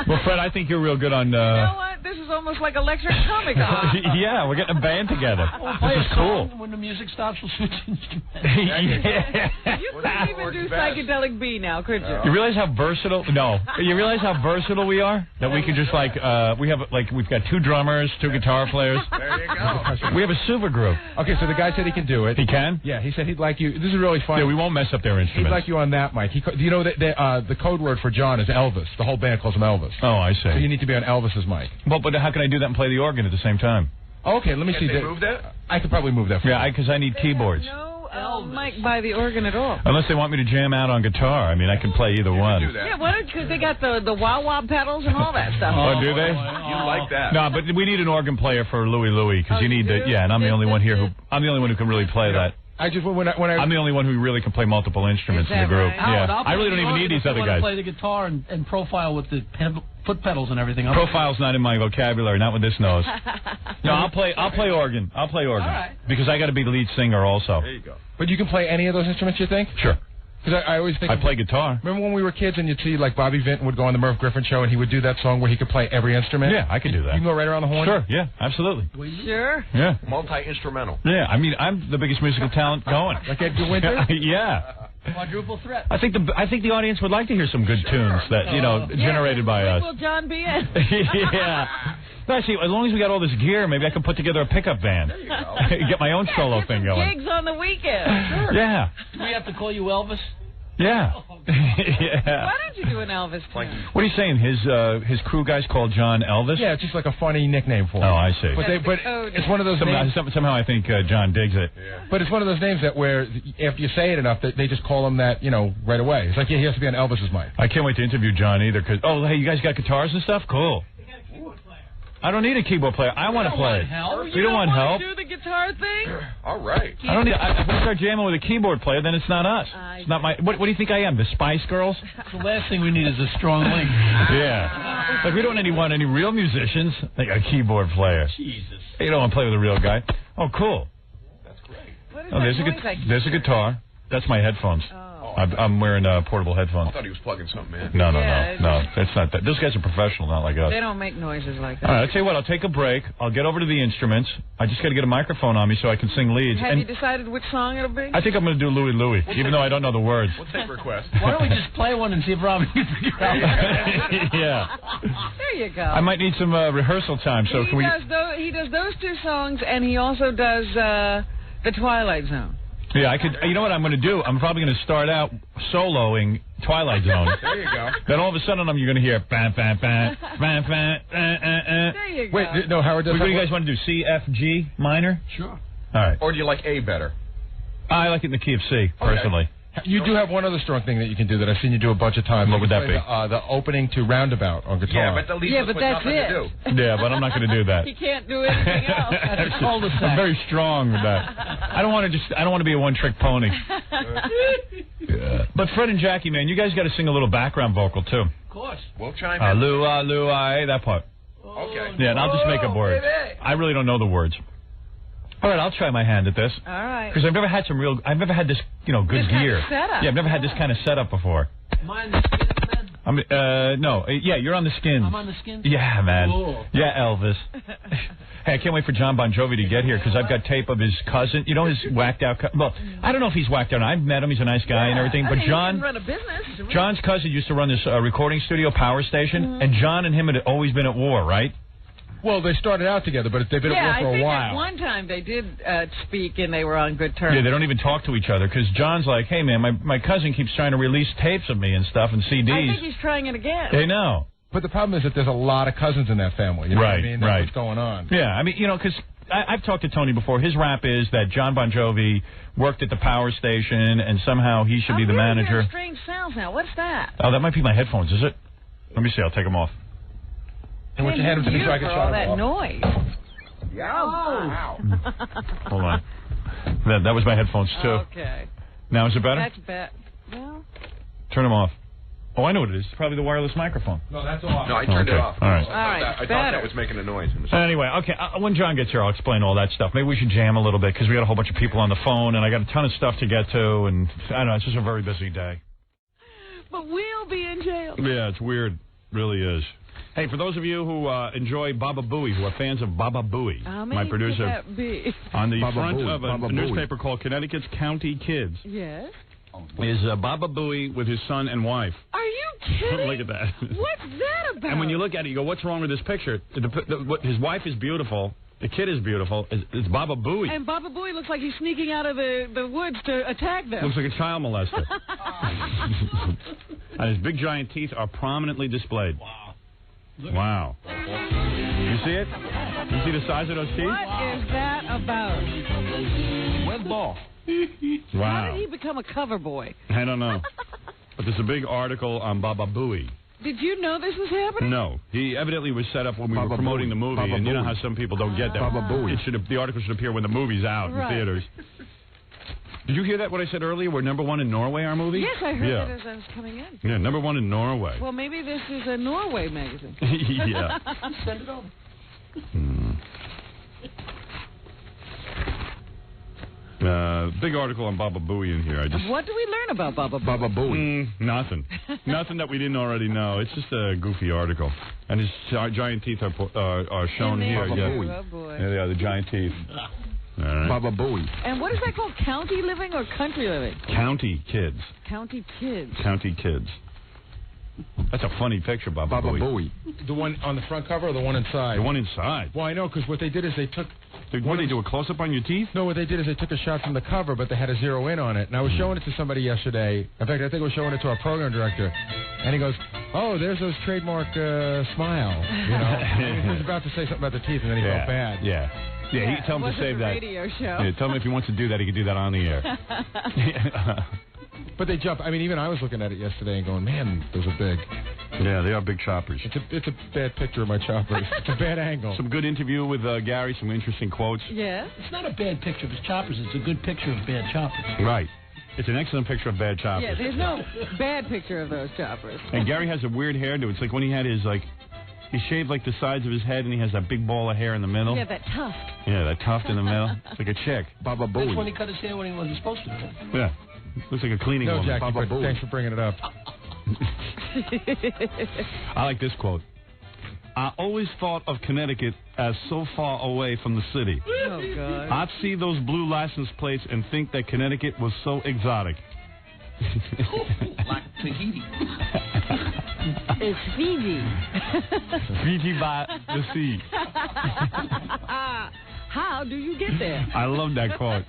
Well, Fred, I think you're real good on... You know what? This is almost like Electric Comic Con. Yeah, we're getting a band together. Play This is a cool. song. When the music stops, we'll switch instruments. Yeah. You couldn't even do Psychedelic B now, could you? You realize how versatile? No. You realize how versatile we are? That we can just we've got 2 drummers, 2 guitar players. There you go. We have a super group. Okay, so the guy said he can do it. He can? Yeah, he said he'd like you. This is really funny. Yeah, we won't mess up their He'd instruments. like you on that mic. Do you know that the code word for John is Elvis? The whole band calls him Elvis. Oh, I see. So you need to be on Elvis's mic. Well, but how can I do that and play the organ at the same time? Okay, let me see. Can they move that? I could probably move that for you. Yeah, because I need keyboards. No Mike buy the organ at all? Unless they want me to jam out on guitar. I mean, I can play either one. Do that. Yeah, why don't? Because they got the wah-wah pedals and all that stuff. Oh, do they? You like that? No, but we need an organ player for Louie, because you need to. Yeah, and I'm the only one here who can really play that. I'm the only one who really can play multiple instruments in the group. Howard, Yeah, I really don't even need these other guys. Play the guitar and profile with the foot pedals and everything. Profile's not in my vocabulary, not with this nose. No, I'll play organ. All right. Because I got to be the lead singer also. There you go. But you can play any of those instruments, you think? Sure. Because I always think... I play guitar. Remember when we were kids and you'd see, like, Bobby Vinton would go on the Merv Griffin show and he would do that song where he could play every instrument? Yeah, I could do that. You can go right around the horn? Sure, yeah, absolutely. Sure. Yeah. Multi-instrumental. Yeah, I mean, I'm the biggest musical talent going. Like Edgar Winter? Yeah. Quadruple threat. I think the audience would like to hear some good tunes that, generated by us. Will John be in? Yeah. Actually, as long as we got all this gear, maybe I can put together a pickup band. There you go. Get my own solo thing going. Gigs on the weekend. Sure. Yeah. Do we have to call you Elvis? Yeah. Yeah. Why don't you do an Elvis tune? What are you saying? His crew guys called John Elvis? Yeah, it's just like a funny nickname for him. Oh, I see. But it's one of those names. Somehow I think John digs it. Yeah. But it's one of those names that where after you say it enough, they just call him that, right away. It's like, yeah, he has to be on Elvis's mic. I can't wait to interview John either. Cause, hey, you guys got guitars and stuff? Cool. I don't need a keyboard player. I want to play. You don't want help? Do the guitar thing? All right. I don't need. If we start jamming with a keyboard player, then it's not us. It's not my. What do you think I am? The Spice Girls? The last thing we need is a strong link. Yeah. Like we don't want any real musicians. Like a keyboard player. Jesus. You don't want to play with a real guy. Oh, cool. That's great. What is There's a guitar. That's my headphones. I'm wearing portable headphones. I thought he was plugging something in. No. It's not that. Those guys are professional, not like us. They don't make noises like that. All right, I'll tell you what. I'll take a break. I'll get over to the instruments. I just got to get a microphone on me so I can sing leads. Have you decided which song it'll be? I think I'm going to do Louie, even though I don't know the words. We'll take requests. Why don't we just play one and see if Robin can figure it out? Yeah. There you go. I might need some rehearsal time. So can we? He does those two songs, and he also does The Twilight Zone. Yeah, I could. You know what I'm going to do? I'm probably going to start out soloing Twilight Zone. There you go. Then all of a sudden you're going to hear bam, bam, bam, bam, bam, There you go. Wait, no, Howard doesn't. What do you guys want to do? C, F, G minor? Sure. All right. Or do you like A better? I like it in the key of C, personally. You do have one other strong thing that you can do that I've seen you do a bunch of times. What would that be? The opening to Roundabout on guitar. Yeah, but at least but that's nothing it. to do. Yeah, but I'm not going to do that. He can't do anything else. I'm very strong with that. I don't want to be a one-trick pony. Yeah. But Fred and Jackie, man, you guys got to sing a little background vocal too. Of course. We'll chime in. That part. Okay. Yeah, and I'll just make up words. I really don't know the words. All right, I'll try my hand at this. All right. Because I've never had this, good This kind gear. of setup. Yeah, I've never had this kind of setup before. Am I on the Skins, man? No. Yeah, you're on the Skins. I'm on the Skins? Yeah, man. Cool. Yeah, Elvis. Hey, I can't wait for John Bon Jovi to get here because I've got tape of his cousin. You know his whacked out cousin? Well, I don't know if he's whacked out. I've met him. He's a nice guy and everything. But he can run a business. John's cousin used to run this recording studio, Power Station, and John and him had always been at war, right? Well, they started out together, but they've been at war for a while. At one time they did speak and they were on good terms. Yeah, they don't even talk to each other because John's like, hey, man, my cousin keeps trying to release tapes of me and stuff and CDs. I think he's trying it again. They know. But the problem is that there's a lot of cousins in that family. You know what I mean? That's what's going on. Yeah, I mean, because I've talked to Tony before. His rap is that John Bon Jovi worked at the Power Station and somehow he should be the manager. Strange sounds now. What's that? Oh, that might be my headphones, is it? Let me see. I'll take them off. And what you had him to do so I can all that noise. Yeah. Wow. Hold on. That was my headphones, too. Okay. Now, is it better? That's better. Well. Turn them off. Oh, I know what it is. It's probably the wireless microphone. No, that's off. No, I turned it off. All right. I thought that was making a noise. Anyway, okay, when John gets here, I'll explain all that stuff. Maybe we should jam a little bit because we got a whole bunch of people on the phone, and I got a ton of stuff to get to, and I don't know, it's just a very busy day. But we'll be in jail. Yeah, it's weird. Really is. Hey, for those of you who enjoy Baba Booey, who are fans of Baba Booey, my producer, could that be? on the Baba front Booey, of Baba a newspaper called Connecticut's County Kids, Yes. is Baba Booey with his son and wife. Are you kidding? Look at that. What's that about? And when you look at it, you go, what's wrong with this picture? His wife is beautiful. The kid is beautiful. It's Baba Booey. And Baba Booey looks like he's sneaking out of the woods to attack them. Looks like a child molester. And his big giant teeth are prominently displayed. Wow. You see it? You see the size of those teeth? What is that about? Red ball. Wow. How did he become a cover boy? I don't know. But there's a big article on Baba Booey. Did you know this was happening? No. He evidently was set up when we were promoting the movie, and you know how some people don't get that. Baba Booey. The article should appear when the movie's out in theaters. Did you hear that, what I said earlier? We're #1 in Norway, our movie? Yes, I heard that as I was coming in. Yeah, #1 in Norway. Well, maybe this is a Norway magazine. Yeah. Send it over. Big article on Baba Booey in here. What do we learn about Baba Booey? Baba Booey. Nothing. Nothing that we didn't already know. It's just a goofy article. And his giant teeth are shown here. Baba Yeah. Booey. Oh, boy. There they are, the giant teeth. All right. Baba Booey. And what is that called? County living or country living? County kids. County kids. County kids. That's a funny picture, Baba Booey. The one on the front cover or the one inside? The one inside. Well, I know, because what they did is they took... What, they do a close-up on your teeth? No, what they did is they took a shot from the cover, but they had a zero in on it. And I was showing it to somebody yesterday. In fact, I think I was showing it to our program director. And he goes, oh, there's those trademark smile. You know? He was about to say something about the teeth, and then he felt bad. Yeah, he tell him to save that. Radio show. Yeah, tell him if he wants to do that, he can do that on the air. But they jump. I mean, even I was looking at it yesterday and going, man, those are big. Yeah, they are big choppers. It's a bad picture of my choppers. It's a bad angle. Some good interview with Gary, some interesting quotes. Yes. It's not a bad picture of his choppers. It's a good picture of bad choppers. Right. It's an excellent picture of bad choppers. Yeah, there's no bad picture of those choppers. And Gary has a weird hairdo. It's like when he had his, he shaved, the sides of his head, and he has that big ball of hair in the middle. Yeah, that tuft. Yeah, that tuft in the middle. It's like a chick. Baba Booey. That's when he cut his hair when he wasn't supposed to. Yeah. Looks like a cleaning woman. Jackie, but thanks for bringing it up. I like this quote. I always thought of Connecticut as so far away from the city. Oh, God. I'd see those blue license plates and think that Connecticut was so exotic. Like Tahiti. It's Fiji. Fiji by the sea. How do you get there? I love that quote.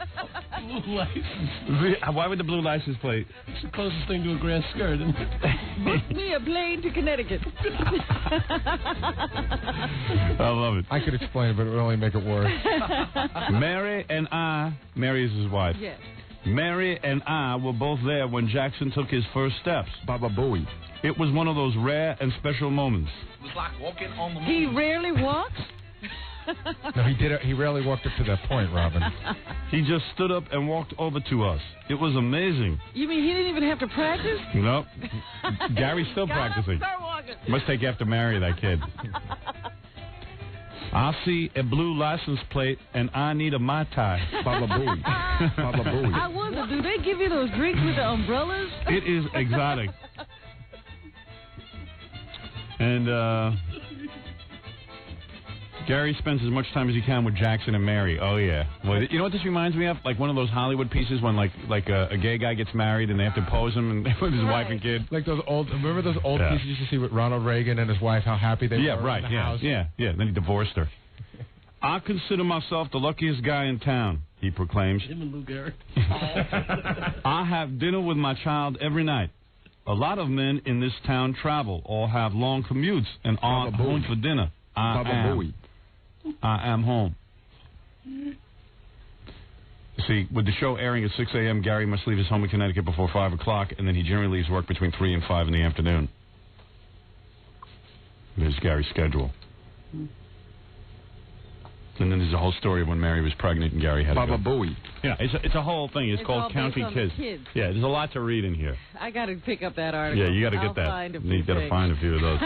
Blue license. Why would the blue license plate? It's the closest thing to a grand skirt, isn't it? Book me a plane to Connecticut. I love it. I could explain it, but it would only make it worse. Mary is his wife. Yes. Mary and I were both there when Jackson took his first steps. Baba Booey. It was one of those rare and special moments. It was like walking on the moon. He rarely walks? No, he rarely walked up to that point, Robin. He just stood up and walked over to us. It was amazing. You mean he didn't even have to practice? Nope. Gary's still practicing. Start walking. Must take after Mary, that kid. I see a blue license plate and I need a Mai Tai. Baba Booey. Baba Booey. I wonder, do they give you those drinks with the umbrellas? It is exotic. And Gary spends as much time as he can with Jackson and Mary. Oh, yeah. Well, you know what this reminds me of? Like one of those Hollywood pieces when, like a gay guy gets married and they have to pose him and with his wife and kid. Like those old, remember those old pieces you used to see with Ronald Reagan and his wife, how happy they were in the house? Yeah. Then he divorced her. I consider myself the luckiest guy in town, he proclaims. Him and Lou Gehrig. I have dinner with my child every night. A lot of men in this town travel or have long commutes and aren't home for dinner. I am home. See, with the show airing at 6 a.m., Gary must leave his home in Connecticut before 5 o'clock, and then he generally leaves work between 3 and 5 in the afternoon. There's Gary's schedule. And then there's a whole story of when Mary was pregnant and Gary had Baba Booey. Yeah, it's a whole thing. It's called County Kids. Yeah, there's a lot to read in here. I got to pick up that article. Yeah, you got to get that. You got to find a few of those.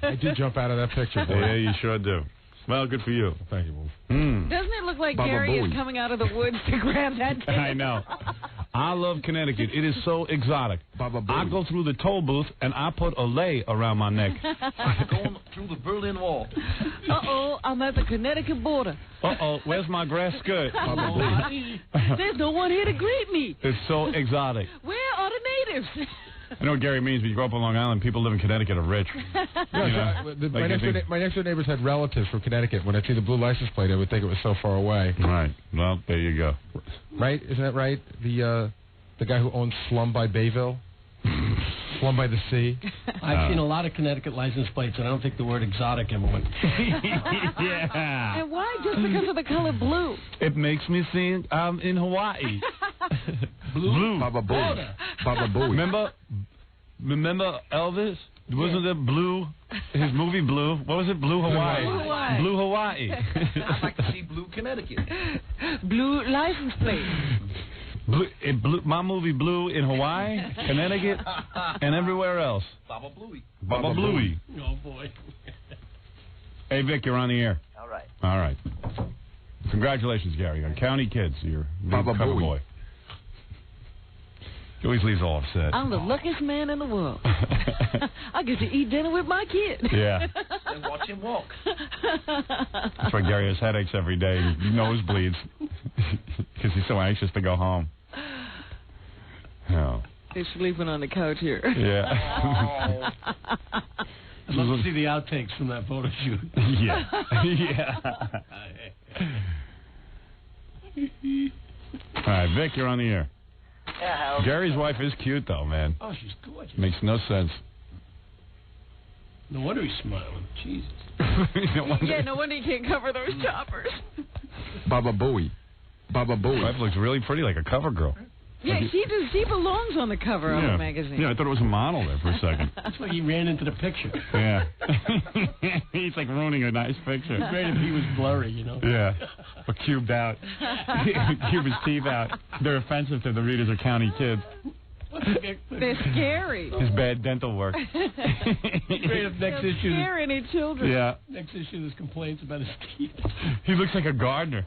I do jump out of that picture, boy. Yeah, you sure do. Well, good for you. Thank you, Wolf. Doesn't it look like Baba Gary Booey. is coming out of the woods to grab that kid? I know. I love Connecticut. It is so exotic. Baba Booey. I go through the toll booth and I put a lei around my neck. Going through the Berlin Wall. Uh-oh, I'm at the Connecticut border. Uh-oh, where's my grass skirt? There's no one here to greet me. It's so exotic. Where are the natives? I know what Gary means, but you grow up on Long Island, people live in Connecticut are rich. My next door neighbors had relatives from Connecticut. When I see the blue license plate, I would think it was so far away. Right. Well, there you go. Right? Isn't that right? The guy who owns Slum by Bayville? One by the sea. I've seen a lot of Connecticut license plates, and I don't think the word exotic ever went. Yeah. And why? Just because of the color blue? It makes me think I'm in Hawaii. Blue. Baba Booey. Baba Booey. Remember Elvis? Wasn't it Blue? His movie Blue. What was it? Blue Hawaii. Blue Hawaii. I'd like to see Blue Connecticut. Blue license plate. My movie Blue in Hawaii, Connecticut, and everywhere else. Baba Bluey. Baba Bluey. Oh, boy. Hey, Vic, you're on the air. All right. All right. Congratulations, Gary, on County Kids. You're a Baba cover Booey. boy. He always leaves all upset. I'm the luckiest man in the world. I get to eat dinner with my kid. Yeah. And watch him walk. That's why Gary has headaches every day and nosebleeds because he's so anxious to go home. Oh. He's sleeping on the couch here. Yeah. I'd love to see the outtakes from that photo shoot. Yeah. All right, Vic, you're on the air. Yeah, Gary's wife is cute, though, man. Oh, she's gorgeous. Makes no sense. No wonder he's smiling. Jesus. Yeah, no wonder he can't cover those choppers. Baba Booey. Baba Booey. Wife looks really pretty, like a cover girl. Yeah, she belongs on the cover of the magazine. Yeah, I thought it was a model there for a second. That's why he ran into the picture. Yeah. He's like ruining a nice picture. It'd be great if he was blurry, you know. Yeah. Or cubed out. Cube his teeth out. They're offensive to the readers of County Kids. They're scary. His bad dental work. Great if next They'll issue. scare any children. Yeah. Next issue, there's complaints about his teeth. He looks like a gardener.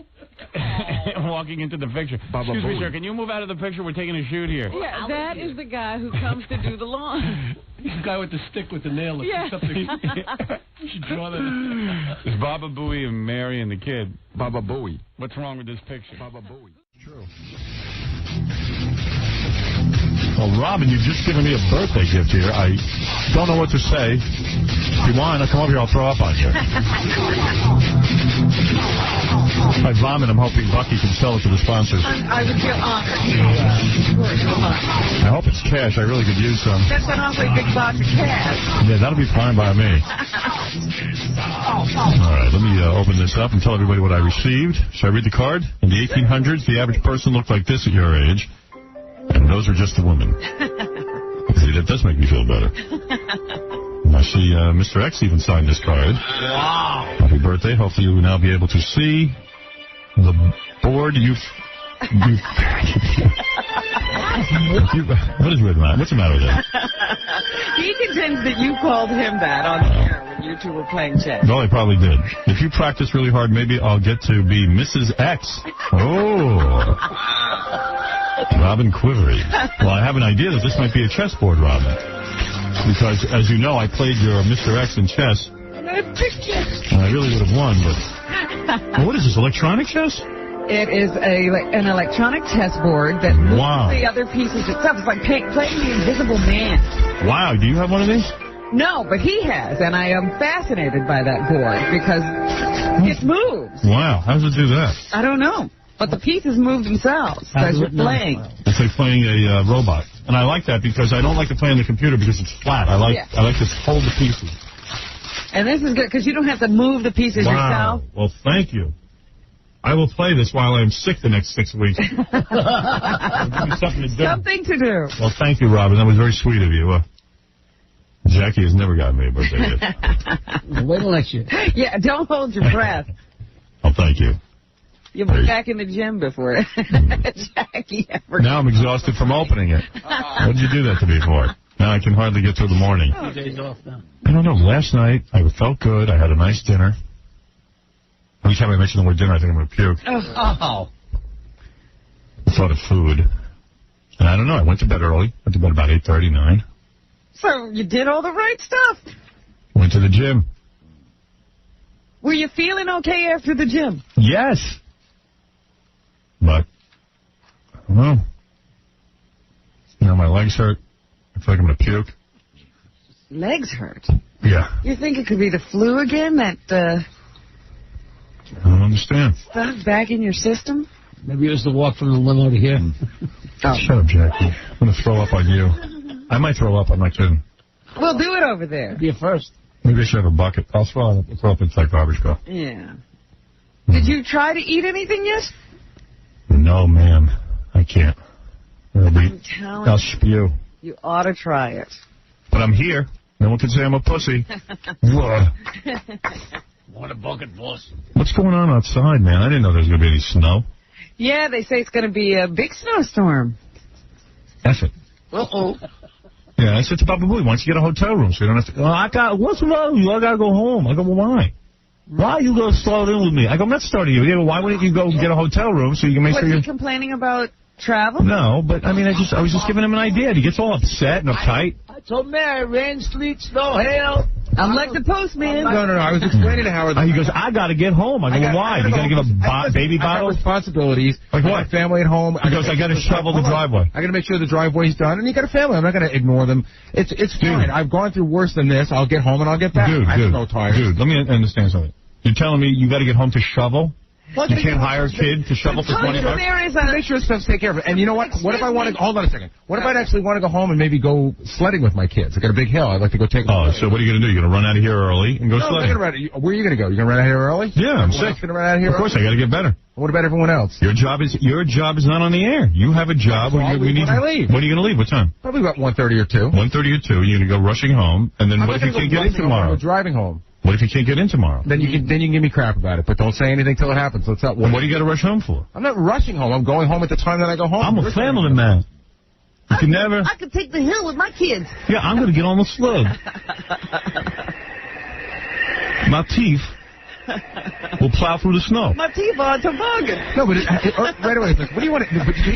Walking into the picture. Excuse me, sir, can you move out of the picture? We're taking a shoot here. Yeah, that is the guy who comes to do the lawn. He's the guy with the stick with the nail that picks up the... You should draw that. It's Baba Booey and Mary and the kid. Baba Booey. What's wrong with this picture? Baba Booey. True. Well, Robin, you've just given me a birthday gift here. I don't know what to say. If you want, I'll come over here. I'll throw up on you. I vomit. I'm hoping Bucky can sell it to the sponsors. I would feel honored. I hope it's cash. I really could use some. That's an awfully big box of cash. Yeah, that'll be fine by me. All right, let me open this up and tell everybody what I received. Should I read the card? In the 1800s, the average person looked like this at your age. And those are just the women. See, that does make me feel better. And I see Mr. X even signed this card. Wow. Happy birthday. Hopefully you will now be able to see the board what is with that? What's the matter with that? He contends that you called him that on the air when you two were playing chess. No, I probably did. If you practice really hard, maybe I'll get to be Mrs. X. Oh. Robin Quivery. Well, I have an idea that this might be a chessboard, Robin. Because, as you know, I played your Mr. X in chess. And I picked you. And I really would have won, but... Well, what is this, electronic chess? It is an electronic chessboard that moves the other pieces itself. It's like playing the Invisible Man. Wow, do you have one of these? No, but he has, and I am fascinated by that board because it moves. Wow, how does it do that? I don't know. But the pieces move themselves as you're playing. It's like playing a robot. And I like that because I don't like to play on the computer because it's flat. I like to hold the pieces. And this is good because you don't have to move the pieces yourself. Well, thank you. I will play this while I'm sick the next 6 weeks. Give me something to do. Something to do. Well, thank you, Robin. That was very sweet of you. Jackie has never gotten me a birthday gift. Wait till next year. Yeah, don't hold your breath. Oh, thank you. You'll be back in the gym before Jackie ever. Now I'm exhausted from opening it. What did you do that to me for? Now I can hardly get through the morning. 2 days off now. I don't know. Last night I felt good. I had a nice dinner. Every time I mention the word dinner, I think I'm going to puke. Oh. I thought of food. And I don't know. I went to bed early. Went to bed about 8:30, 9. So you did all the right stuff. Went to the gym. Were you feeling okay after the gym? Yes. But, well, my legs hurt. I feel like I'm going to puke. Legs hurt? Yeah. You think it could be the flu again? That, I don't understand. stuff back in your system? Maybe it was the walk from the limo to here. Shut up, Jackie. I'm going to throw up on you. I might throw up. I'm not kidding. We'll do it over there. Be a first. Maybe I should have a bucket. I'll throw up inside garbage go. Yeah. Did you try to eat anything yet? No, ma'am. I can't. I'll spew. You ought to try it. But I'm here. No one can say I'm a pussy. Want a bucket, boss? What's going on outside, man? I didn't know there was going to be any snow. Yeah, they say it's going to be a big snowstorm. That's it. Uh-oh. Yeah, I said to Papa Booey, why don't you get a hotel room so you don't have to... what's wrong with you? I got to go home. I go, well, why? Why are you going to start in with me? I go, I'm not starting you. Yeah, well, why wouldn't you go get a hotel room so you can make sure you're... Was he complaining about travel? No, but, I mean, I was just giving him an idea. He gets all upset and uptight. I told Mary, rain, sleet, snow, hail. I'm like the postman. No. I was explaining to Howard. He goes, I got to get home. I go, well, why? You got to give a baby bottle? I got responsibilities. Like what? I got family at home. He goes, I got to shovel the driveway. I got to make sure the driveway's done. And you got a family. I'm not going to ignore them. It's fine. I've gone through worse than this. I'll get home and I'll get back. I have no tires. Dude, let me understand something. You're telling me you got to get home to shovel? You can't hire a kid to shovel for $20? Make sure stuff's taken care of. And you know what? What if I want to... Hold on a second. What if I actually want to go home and maybe go sledding with my kids? I got a big hill. I'd like to go take... Oh, so what are you going to do? You're going to run out of here early and go sledding? Where are you going to go? You're going to run out of here early? Yeah, I'm sick. Going to run out of here? Of course, I got to get better. What about everyone else? Your job is not on the air. You have a job where we need... When I leave. When are you going to leave? What time? Probably about 1:30 or 2. 1:30 or 2. You're going to go rushing home, and then what if you can't get in tomorrow? I'm driving home. What if you can't get in tomorrow? Then you can give me crap about it, but don't say anything till it happens. What do you got to rush home for? I'm not rushing home. I'm going home at the time that I go home. I'm a family man. You can never... I could take the hill with my kids. Yeah, I'm going to get on the sled. My teeth will plow through the snow. My teeth are a toboggan. No, but right away, it's like, what do you want to...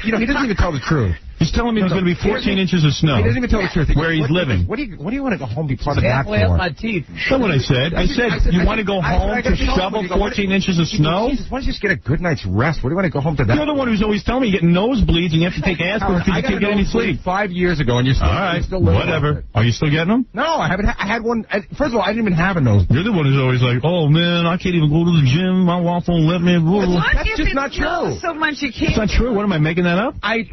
He doesn't even tell the truth. He's telling me there's going to be 14 inches of snow. He doesn't even tell the truth. Where he's living. What do you want to go home and be part of that for? Halfway up my teeth. That's what I said. I said, you want to go home to shovel 14 inches of snow? Jesus, why don't you just get a good night's rest? What do you want to go home to that? You're the one who's always telling me you get nosebleeds and you have to take aspirin because you can't get any sleep. 5 years ago, and you're still, all right, still living. Whatever. Are you still getting them? No, I haven't. I had one. First of all, I didn't even have a nosebleed. You're the one who's always like, oh, man, I can't even go to the gym. My wife won't let me. That's just not true. So much you can't. It's not true. What, am I making that up? I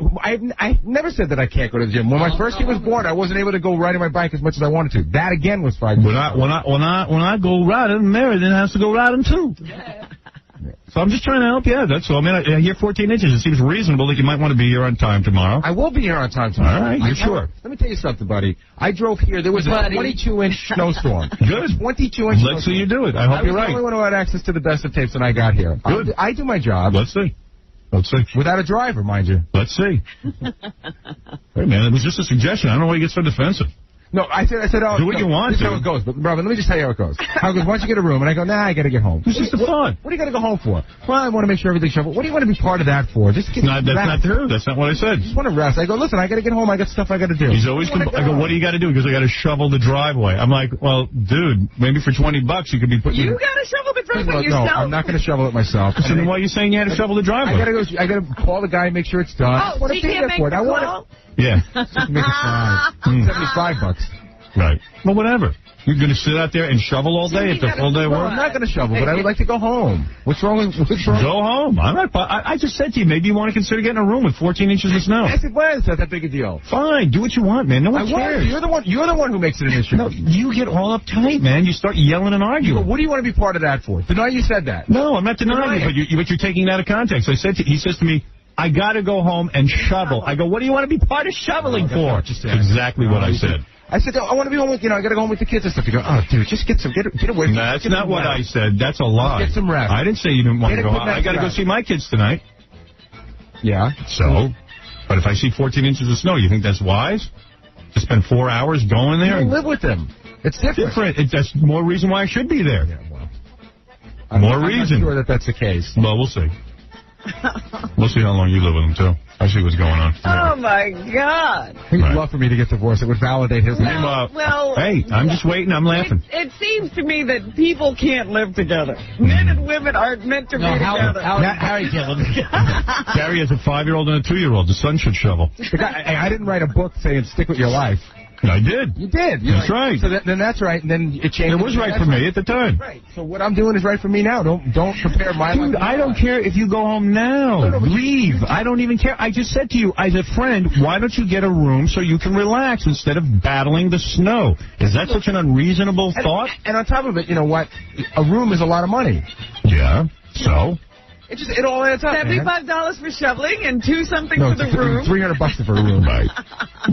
never said that I can't go to the gym. When my first kid was born, I wasn't able to go riding my bike as much as I wanted to. That again was 5 years ago. When I go riding, Mary then has to go riding too. So I'm just trying to help you out. That's all. I mean, I hear 14 inches. It seems reasonable that you might want to be here on time tomorrow. I will be here on time tomorrow. All right, you're sure? Let me tell you something, buddy. I drove here. There was a 22-inch snowstorm. Good. 22-inch. Let's see you do it. I hope you're right. I was the only one who had access to the best of tapes when I got here. Good. I do my job. Let's see. Without a driver, mind you. Let's see. Hey, man, it was just a suggestion. I don't know why you get so defensive. No, I said, oh, do what you want. This is how it goes. But, Robin, let me just tell you how it goes. How it goes, why don't you get a room? And I go, nah, I got to get home. It's just fun. What are you going to go home for? Well, I want to make sure everything's shoveled. What do you want to be part of that for? Just get that's not true. That's not what I said. I just want to rest. I go, listen, I got to get home. I got stuff I got to do. He's always I go, what do you got to do? Because I got to shovel the driveway. I'm like, well, dude, maybe for $20 you could be putting... You got to shovel the driveway yourself? No, I'm not going to shovel it myself. So then why are you saying you had to shovel the driveway? I got to call the guy and make sure it's done. Oh, so you can't make the call? Yeah. Make it fine. $75. Right. Well, whatever. You're going to sit out there and shovel all day at the full day work? I'm not going to shovel, but I would like to go home. What's wrong? Go home. I just said to you, maybe you want to consider getting a room with 14 inches of snow. I said, well, it's not that big a deal. Fine. Do what you want, man. No one cares. You're the one who makes it an issue. No, you get all uptight, man. You start yelling and arguing. What do you want to be part of that for? Deny you said that. No, I'm not denying you, but you're taking that out of context. He says to me, I got to go home and shovel. I go, what do you want to be part of shoveling for? Exactly what I said. I said, I want to be home with, I got to go home with the kids and stuff. You go, oh, dude, just get away from That's not what I said. That's a lie. Get some rest. I didn't say you didn't want to go out. I got to go see my kids tonight. Yeah. So? But if I see 14 inches of snow, you think that's wise? To spend 4 hours going there? You live with them. It's different. That's more reason why I should be there. Yeah, well. I'm not sure that's the case. Well, we'll see. We'll see how long you live with him, too. I see what's going on. Oh, my God. He'd love for me to get divorced. It would validate his name. Well, hey, I'm just waiting. I'm laughing. It seems to me that people can't live together. Men and women aren't meant to be together. Harry can't live together. Gary has a 5-year-old and a 2-year-old. The son should shovel. I didn't write a book saying stick with your life. I did. You did. That's right. So then that's right, and then it changed. It was right for me at the time. Right. So what I'm doing is right for me now. Don't compare my life. Dude, I don't care if you go home now. Leave. I don't even care. I just said to you, as a friend, why don't you get a room so you can relax instead of battling the snow? Is that such an unreasonable thought? And on top of it, you know what? A room is a lot of money. Yeah. So? It all adds up. $75 for shoveling and $2 something No, for the room. $300 for a room. Right.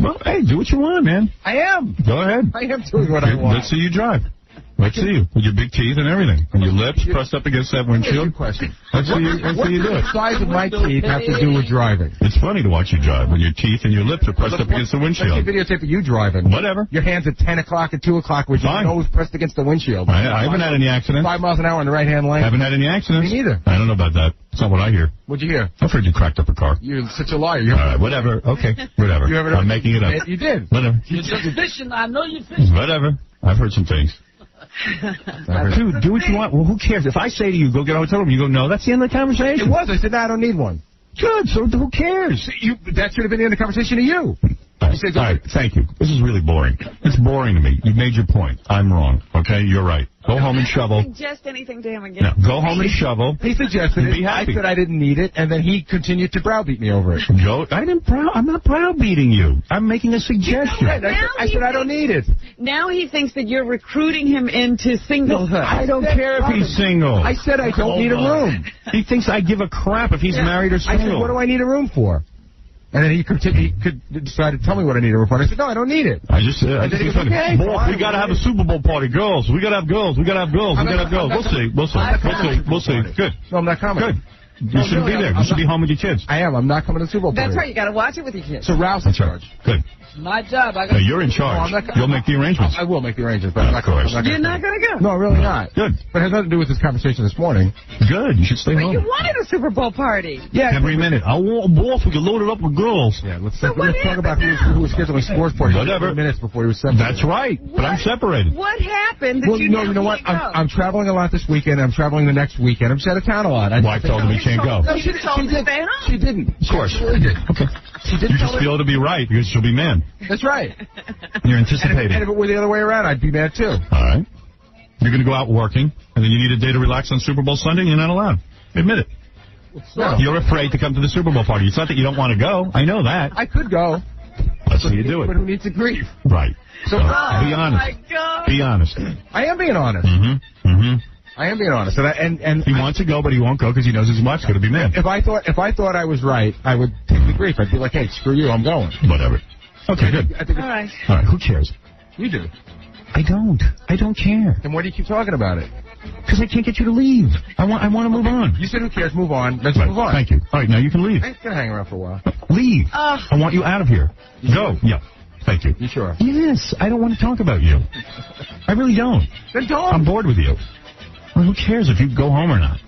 Well, hey, do what you want, man. I am. Go ahead. I am doing what I want. Let's see you drive. Let's see you with your big teeth and everything, and your lips pressed up against that windshield. Question. Let's see you do it. What does the size of my teeth have to do with driving? It's funny to watch you drive when your teeth and your lips are pressed up against the windshield. Let's see videotape of you driving. Whatever. Your hands at 10 o'clock and 2 o'clock with your nose pressed against the windshield. I haven't had any accidents. 5 miles an hour in the right-hand lane. Haven't had any accidents. Me neither. I don't know about that. It's not what I hear. What'd you hear? I've heard you cracked up a car. You're such a liar. All right, whatever. Okay, whatever. I'm making it up. You did. Whatever. You're just fishing. I know you're fishing. Whatever. I've heard some things. Dude, do what you want. Well, who cares? If I say to you, go get a hotel room, you go, no, that's the end of the conversation. It was. I said, no, I don't need one. Good, so who cares? That should have been the end of the conversation to you. All right, thank you. This is really boring. It's boring to me. You've made your point. I'm wrong. Okay, you're right. Go home and shovel. Don't suggest anything to him again. No, go home and shovel. He suggested it. Be happy. I said I didn't need it, and then he continued to browbeat me over it. I'm not browbeating you. I'm making a suggestion. I said I don't need it. Now he thinks that you're recruiting him into singlehood. I don't care if he's single. I said I don't need a room. He thinks I give a crap if he's married or single. I said, what do I need a room for? And then he could decide to tell me what I need a room for. And I said, no, I don't need it. I just said, okay, we got to have a Super Bowl party. Girls. We got to have girls. We got to have girls. We got to have girls. We'll see. Good. No, I'm not coming. Good. You shouldn't be there. You should be home with your kids. I am. I'm not coming to the Super Bowl party. That's right. You got to watch it with your kids. So Ralph's in charge. Good. My job. No, you're in charge. You'll make the arrangements. I will make the arrangements, but I'm not going to. You're not going to go? No, really not. Good. But it has nothing to do with this conversation this morning. Good. You should stay home. You wanted a Super Bowl party. Yeah. Every minute. I want a ball so we can load it up with girls. Yeah, let's talk about who was scheduling sports parties. Whatever. Minutes before he was separated. That's right. But I'm separated. What happened? Well, no, you know what? I'm traveling a lot this weekend. I'm traveling the next weekend. I'm just out of town a lot. Wife told him he can't go. No, she told him to stay home. She didn't. Of course. She really did. Okay. You just feel to be right because she'll be mad. That's right. You're anticipating. And if it were the other way around, I'd be mad too. All right. You're going to go out working, and then you need a day to relax on Super Bowl Sunday, and you're not allowed. Admit it. No. You're afraid to come to the Super Bowl party. It's not that you don't want to go. I know that. I could go. That's how you do it. But who needs to grieve? Right. So be honest. My God. Be honest. I am being honest. I am being honest. And he wants to go, but he won't go because he knows his wife's going to be mad. If I thought I was right, I would take the grief. I'd be like, hey, screw you, I'm going. Whatever. Okay, good. All right. All right. Who cares? You do. I don't. I don't care. Then why do you keep talking about it? Because I can't get you to leave. I want to move on. You said who cares? Move on. Let's move on. Thank you. All right, now you can leave. I ain't gonna hang around for a while. Leave. I want you out of here. Go. Yeah. Thank you. You sure? Yes. I don't want to talk about you. I really don't. Then don't. I'm bored with you. Well, who cares if you go home or not?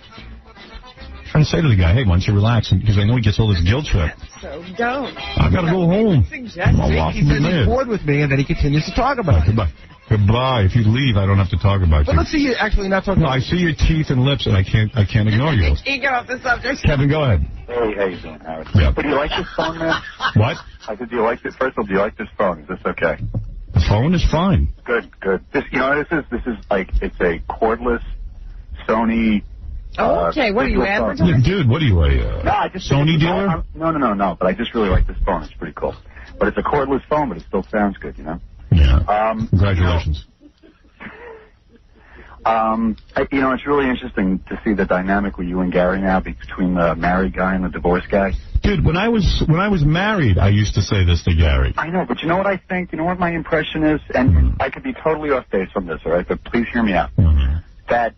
I'm trying to say to the guy, hey, why don't you relax? Because I know he gets all this guilt trip. So don't. I've got to go home. He says he's bored with me, and then he continues to talk about it. Goodbye. Goodbye. If you leave, I don't have to talk about you. But let's see you actually not talking about I see your teeth and lips, and I can't ignore you. You get off the subject. Kevin, go ahead. Hey, how you doing, Howard? Yeah. Do you like this phone, man? What? I said, do you like this? First of all, do you like this phone? Is this okay? The phone is fine. Good. This, this is like, it's a cordless Sony. Okay, what are you advertising? Dude, what are you, Sony dealer? No. But I just really like this phone. It's pretty cool. But it's a cordless phone, but it still sounds good, you know? Yeah. Congratulations. It's really interesting to see the dynamic with you and Gary now between the married guy and the divorced guy. Dude, when I was married, I used to say this to Gary. I know, but you know what I think? You know what my impression is? And I could be totally off base on this, all right? But please hear me out. That,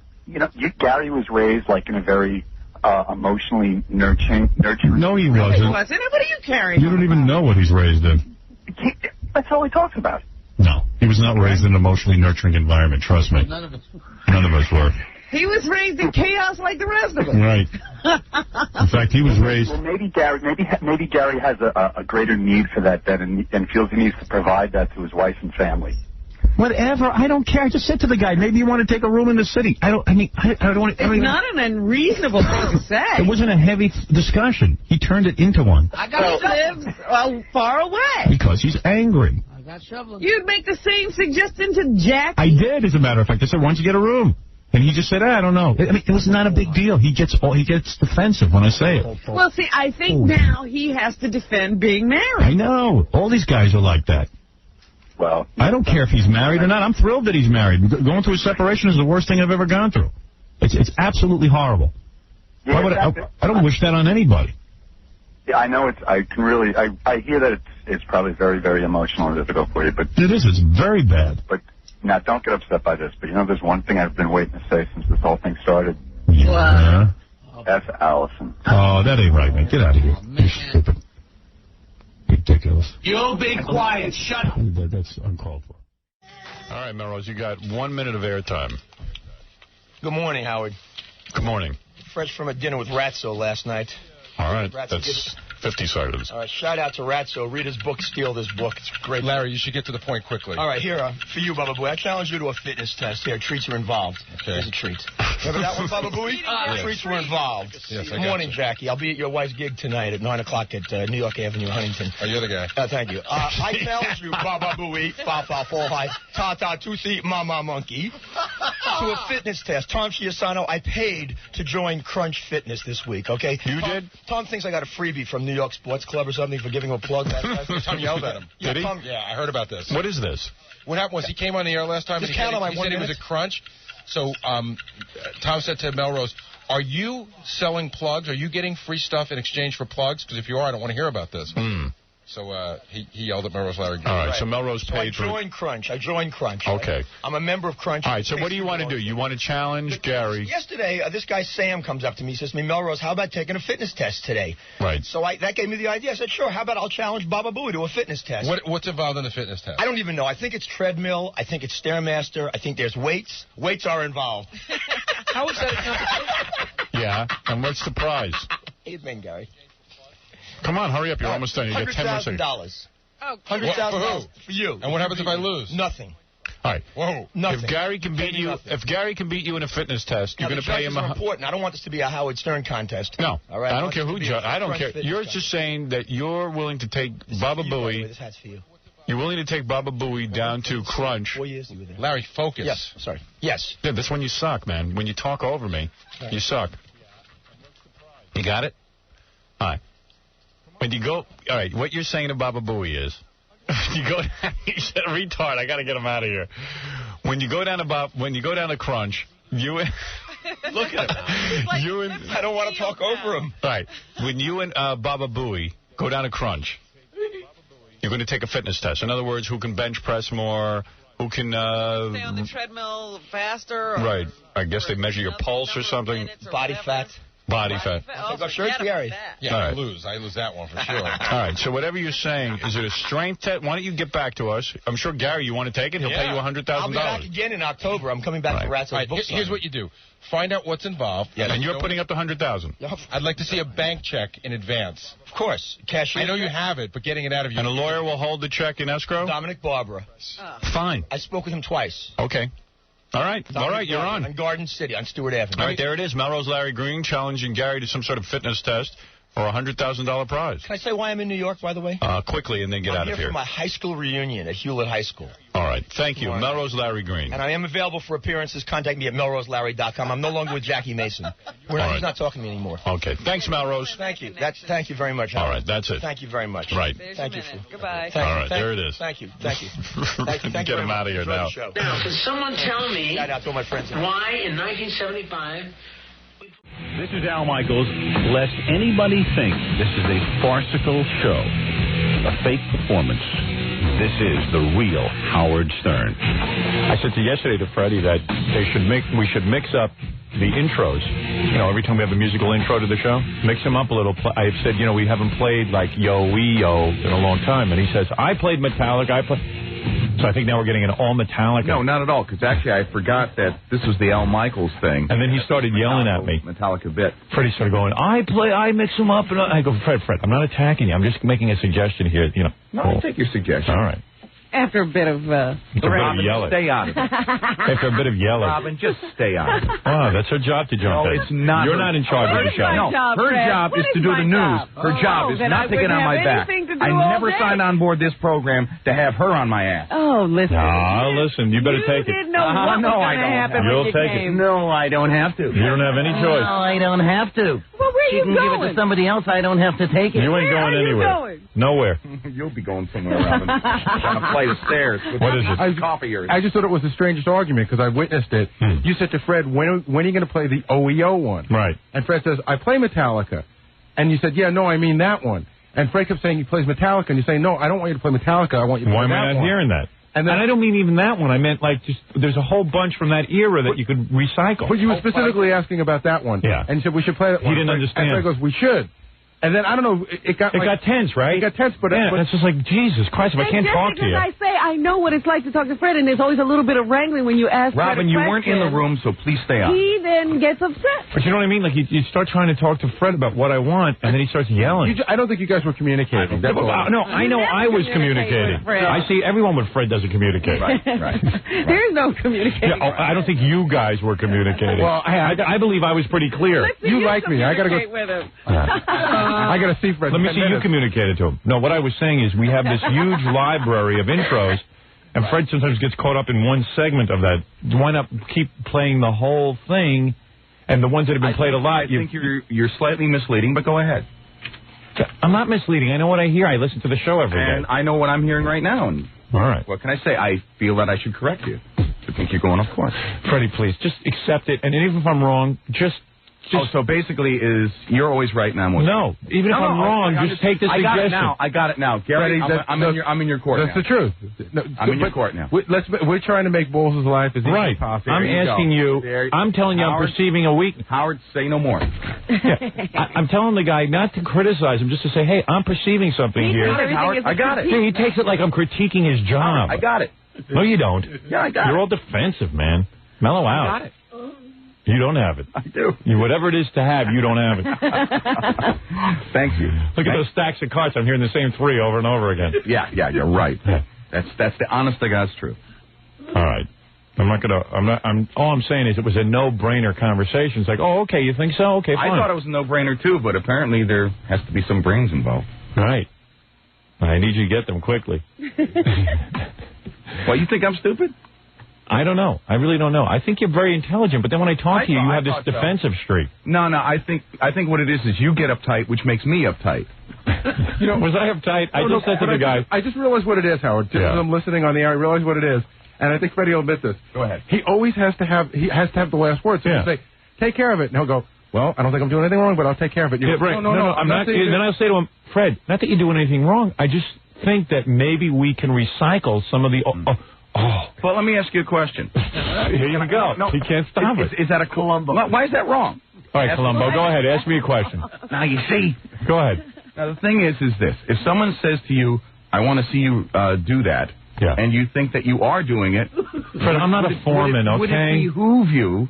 Gary was raised like in a very emotionally nurturing. No, he wasn't. He wasn't. What are you carrying? You don't even know what he's raised in. That's all he talks about. No, he was not raised in an emotionally nurturing environment. Trust me. None of us were. He was raised in chaos like the rest of us. Right. In fact, he was raised. Well, maybe Gary has a greater need for that then, and feels he needs to provide that to his wife and family. Whatever. I don't care. I just said to the guy, maybe you want to take a room in the city. I don't want. It's not an unreasonable thing to say. It wasn't a heavy discussion. He turned it into one. He lives far away. Because he's angry. Not shoveling. You'd make the same suggestion to Jack. I did, as a matter of fact. I said, why don't you get a room? And he just said, I don't know. I mean, it was not a big deal. He gets defensive when I say it. Well, see, I think now he has to defend being married. I know. All these guys are like that. Well, I don't care if he's married or not. I'm thrilled that he's married. Going through a separation is the worst thing I've ever gone through. It's absolutely horrible. Yeah, Why would I don't wish that on anybody. Yeah, I know I hear that it's probably very, very emotional and difficult for you, but it is. It's very bad. But now, don't get upset by this. But there's one thing I've been waiting to say since this whole thing started. Yeah. That's Allison. Oh, that ain't right, man. Get out of here. You're stupid. Ridiculous. You be quiet. Shut up. That's uncalled for. All right, Melrose, you got 1 minute of airtime. Good morning, Howard. Good morning. Fresh from a dinner with Ratso last night. All right, Ratso, that's 50 seconds. All right, shout out to Ratso. Read his book, steal this book. It's great. Larry, you should get to the point quickly. All right, here, for you, Baba Booey. I challenge you to a fitness test. Here, treats are involved. Okay. Here's a treat. Remember that one, Baba Booey? Yes. Treats were involved. Yes, Good morning, Jackie. I'll be at your wife's gig tonight at 9 o'clock at New York Avenue, Huntington. Oh, you're the guy. Thank you. I challenge you, Baba Booey, fa fa fo hi, ta ta toothy mama monkey, to a fitness test. Tom Chiasano, I paid to join Crunch Fitness this week, okay? You did? Tom thinks I got a freebie from New York Sports Club or something for giving him a plug. Tom yelled at him. Yeah, Did he? Tom, Yeah, I heard about this. What is this? What happened was he came on the air last time. Just and count he on my said, 1 he minute. was a crunch. So Tom said to Melrose, are you selling plugs? Are you getting free stuff in exchange for plugs? Because if you are, I don't want to hear about this. So he yelled at Melrose Larry. All right, so Melrose So I paid for... joined Crunch. Okay. I'm a member of Crunch. All right, so what do you want to do? You want to challenge Gary? Yesterday, this guy Sam comes up to me. He says to me, Melrose, how about taking a fitness test today? Right. So that gave me the idea. I said, sure, how about I'll challenge Baba Booey to a fitness test? What's involved in the fitness test? I don't even know. I think it's treadmill. I think it's Stairmaster. I think there's weights. Weights are involved. How is that a competition? Yeah, and what's the prize? Evening, Gary. Come on, hurry up. You're almost done. You get 10 more seconds. $100,000. Oh, $100,000 for you. And what happens if I lose? Nothing. All right. Whoa. Nothing. If Gary can beat you in a fitness test, you're going to pay him important. I don't want this to be a Howard Stern contest. No. All right. I don't care who judges. I don't care. You're just saying that you're willing to take Baba Booey. This hat's for you. You're willing to take Baba Booey down to Crunch. 4 years you were there. Larry, focus. Yes. Sorry. Yes. Yeah, that's when you suck, man. When you talk over me, you suck. You got it? All right. When you go, all right, what you're saying to Baba Booey is, you go, you said retard, I got to get him out of here. When you go down to Crunch, you and, look at him. I don't want to talk over him. All right. When you and Baba Booey go down to Crunch, you're going to take a fitness test. In other words, who can bench press more, who can... stay on the treadmill faster? Or, right. I guess they measure your pulse or something. Body fat. Body fat. Go shirts, Gary. Yeah, All right. I lose that one for sure. All right, so whatever you're saying, is it a strength test? Why don't you get back to us? I'm sure, Gary, you want to take it? He'll pay you $100,000. I'll be back again in October. I'm coming back to Ratso's Right, book here's what you do. Find out what's involved. Yeah, and you're putting up the $100,000. I'd like to see a bank check in advance. Of course. Cash. I know you have it, but getting it out of you. And a lawyer will hold the check in escrow? Dominic Barbara. Fine. I spoke with him twice. Okay. All right. Dominic All right, you're Barbara on. In Garden City on Stewart Avenue. All right, there it is. Melrose Larry Green challenging Gary to some sort of fitness test for a $100,000 prize. Can I say why I'm in New York, by the way? Quickly, and then get out of here. I'm here for my high school reunion at Hewlett High School. All right. Thank you. Melrose Larry Green. And I am available for appearances. Contact me at melroselarry.com. I'm no longer with Jackie Mason. He's not talking to me anymore. Okay. Thanks, Melrose. Thank you. Thank you very much, All Howard. right. That's it. Thank you very much. Right. Thank you. Goodbye. All right. There it is. Thank you. Get him out of here now. Now, can someone tell me Shout out to all my friends. why in 1975... This is Al Michaels. Lest anybody think this is a farcical show, a fake performance, this is the real Howard Stern. I said yesterday to Freddie that we should mix up the intros. You know, every time we have a musical intro to the show, mix them up a little. I've said, we haven't played like Yo Wee Yo in a long time, and he says, I played Metallica. So I think now we're getting an all Metallica. No, not at all, because actually I forgot that this was the Al Michaels thing. And then he started yelling at me. Metallica bit. Freddie started going, I mix them up. And I go, Fred, I'm not attacking you. I'm just making a suggestion here. No, I'll take your suggestion. All right. After a bit of Robin, stay out of it. After a bit of yelling. Robin, just stay out of it. Oh, that's her job to jump in. No, it's not. You're not in charge of the show. No, her job is to do the news. Her job is not to get on my back. I never signed on board this program to have her on my ass. Oh, listen. No, listen, you better take it. You didn't know what was going to happen when You'll you take came. it. No, I don't have to. You don't have any choice. No, I don't have to. Well, where She you can going? give it to somebody else. I don't have to take it. You ain't going anywhere. Nowhere. You'll be going somewhere, Robin. On a flight of stairs. What is it? I just thought it was the strangest argument because I witnessed it. You said to Fred, when are you going to play the OEO one? Right. And Fred says, I play Metallica. And you said, yeah, no, I mean that one. And Fred kept saying he plays Metallica, and you say, no, I don't want you to play Metallica. I want you to play that one. Why am I not hearing that? And I don't mean even that one. I meant like just there's a whole bunch from that era that you could recycle. But you were specifically asking about that one. Yeah. And you said we should play that one. He didn't understand. And Fred goes, we should. And then, I don't know, it got tense, right? It got tense, but... Yeah, it's just like, Jesus Christ, if I can't talk to you. I say I know what it's like to talk to Fred, and there's always a little bit of wrangling when you ask Robin, Fred a you weren't in the room, so please stay out. He then gets upset. But you know what I mean? Like, you start trying to talk to Fred about what I want, and then he starts yelling. I don't think you guys were communicating. No, I know I was communicating. I see everyone but Fred doesn't communicate. Right. There's no communicating. Yeah, I don't think you guys were communicating. Well, I believe I was pretty clear. You like me. I got to go... with him. I got to see Fred. Let me see you communicated to him. No, what I was saying is we have this huge library of intros, and Fred sometimes gets caught up in one segment of that. Why not keep playing the whole thing, and the ones that have been played a lot? I think you're slightly misleading, but go ahead. I'm not misleading. I know what I hear. I listen to the show every day. And I know what I'm hearing right now. And all right. What can I say? I feel that I should correct you. I think you're going off course. Freddie, please, just accept it. And even if I'm wrong, just so basically you're always right now. No, even if I'm wrong, just take the suggestion. I got it now. Gary, I'm in your court now. That's the truth. I'm in your court now. We're trying to make Bulls' life as easy as possible. I'm asking you, I'm telling you I'm perceiving a weakness. Howard, say no more. I'm telling the guy not to criticize him, just to say, hey, I'm perceiving something here. Howard, I got it. See, he takes it like I'm critiquing his job. I got it. No, you don't. Yeah, I got it. You're all defensive, man. Mellow out. I got it. You don't have it. I do. Whatever it is to have, you don't have it. Thank you. Look at those stacks of cards. I'm hearing the same three over and over again. Yeah, you're right. That's the honest to God's truth. All right. All I'm saying is it was a no-brainer conversation. It's like, oh, okay, you think so? Okay, fine. I thought it was a no-brainer, too, but apparently there has to be some brains involved. Right. I need you to get them quickly. Well, you think I'm stupid? I don't know. I really don't know. I think you're very intelligent, but then when I talk to you, you have this defensive streak. No, I think what it is you get uptight, which makes me uptight. Was I uptight? I just said to the guy. I just realized what it is, Howard. Just as I'm listening on the air, I realize what it is. And I think Freddie will admit this. Go ahead. He always has to have the last word. So you say, take care of it. And he'll go, well, I don't think I'm doing anything wrong, but I'll take care of it. No, I'm not. Then I'll say to him, Fred, not that you're doing anything wrong. I just think that maybe we can recycle some of the... Well, let me ask you a question. Here you go. No, he can't stop it. Is that a Columbo? Why is that wrong? All right, Columbo, go ahead. Ask me a question. Now, you see. Go ahead. Now, the thing is this. If someone says to you, I want to see you do that, and you think that you are doing it... Fred, I'm not a foreman, okay? Would it behoove you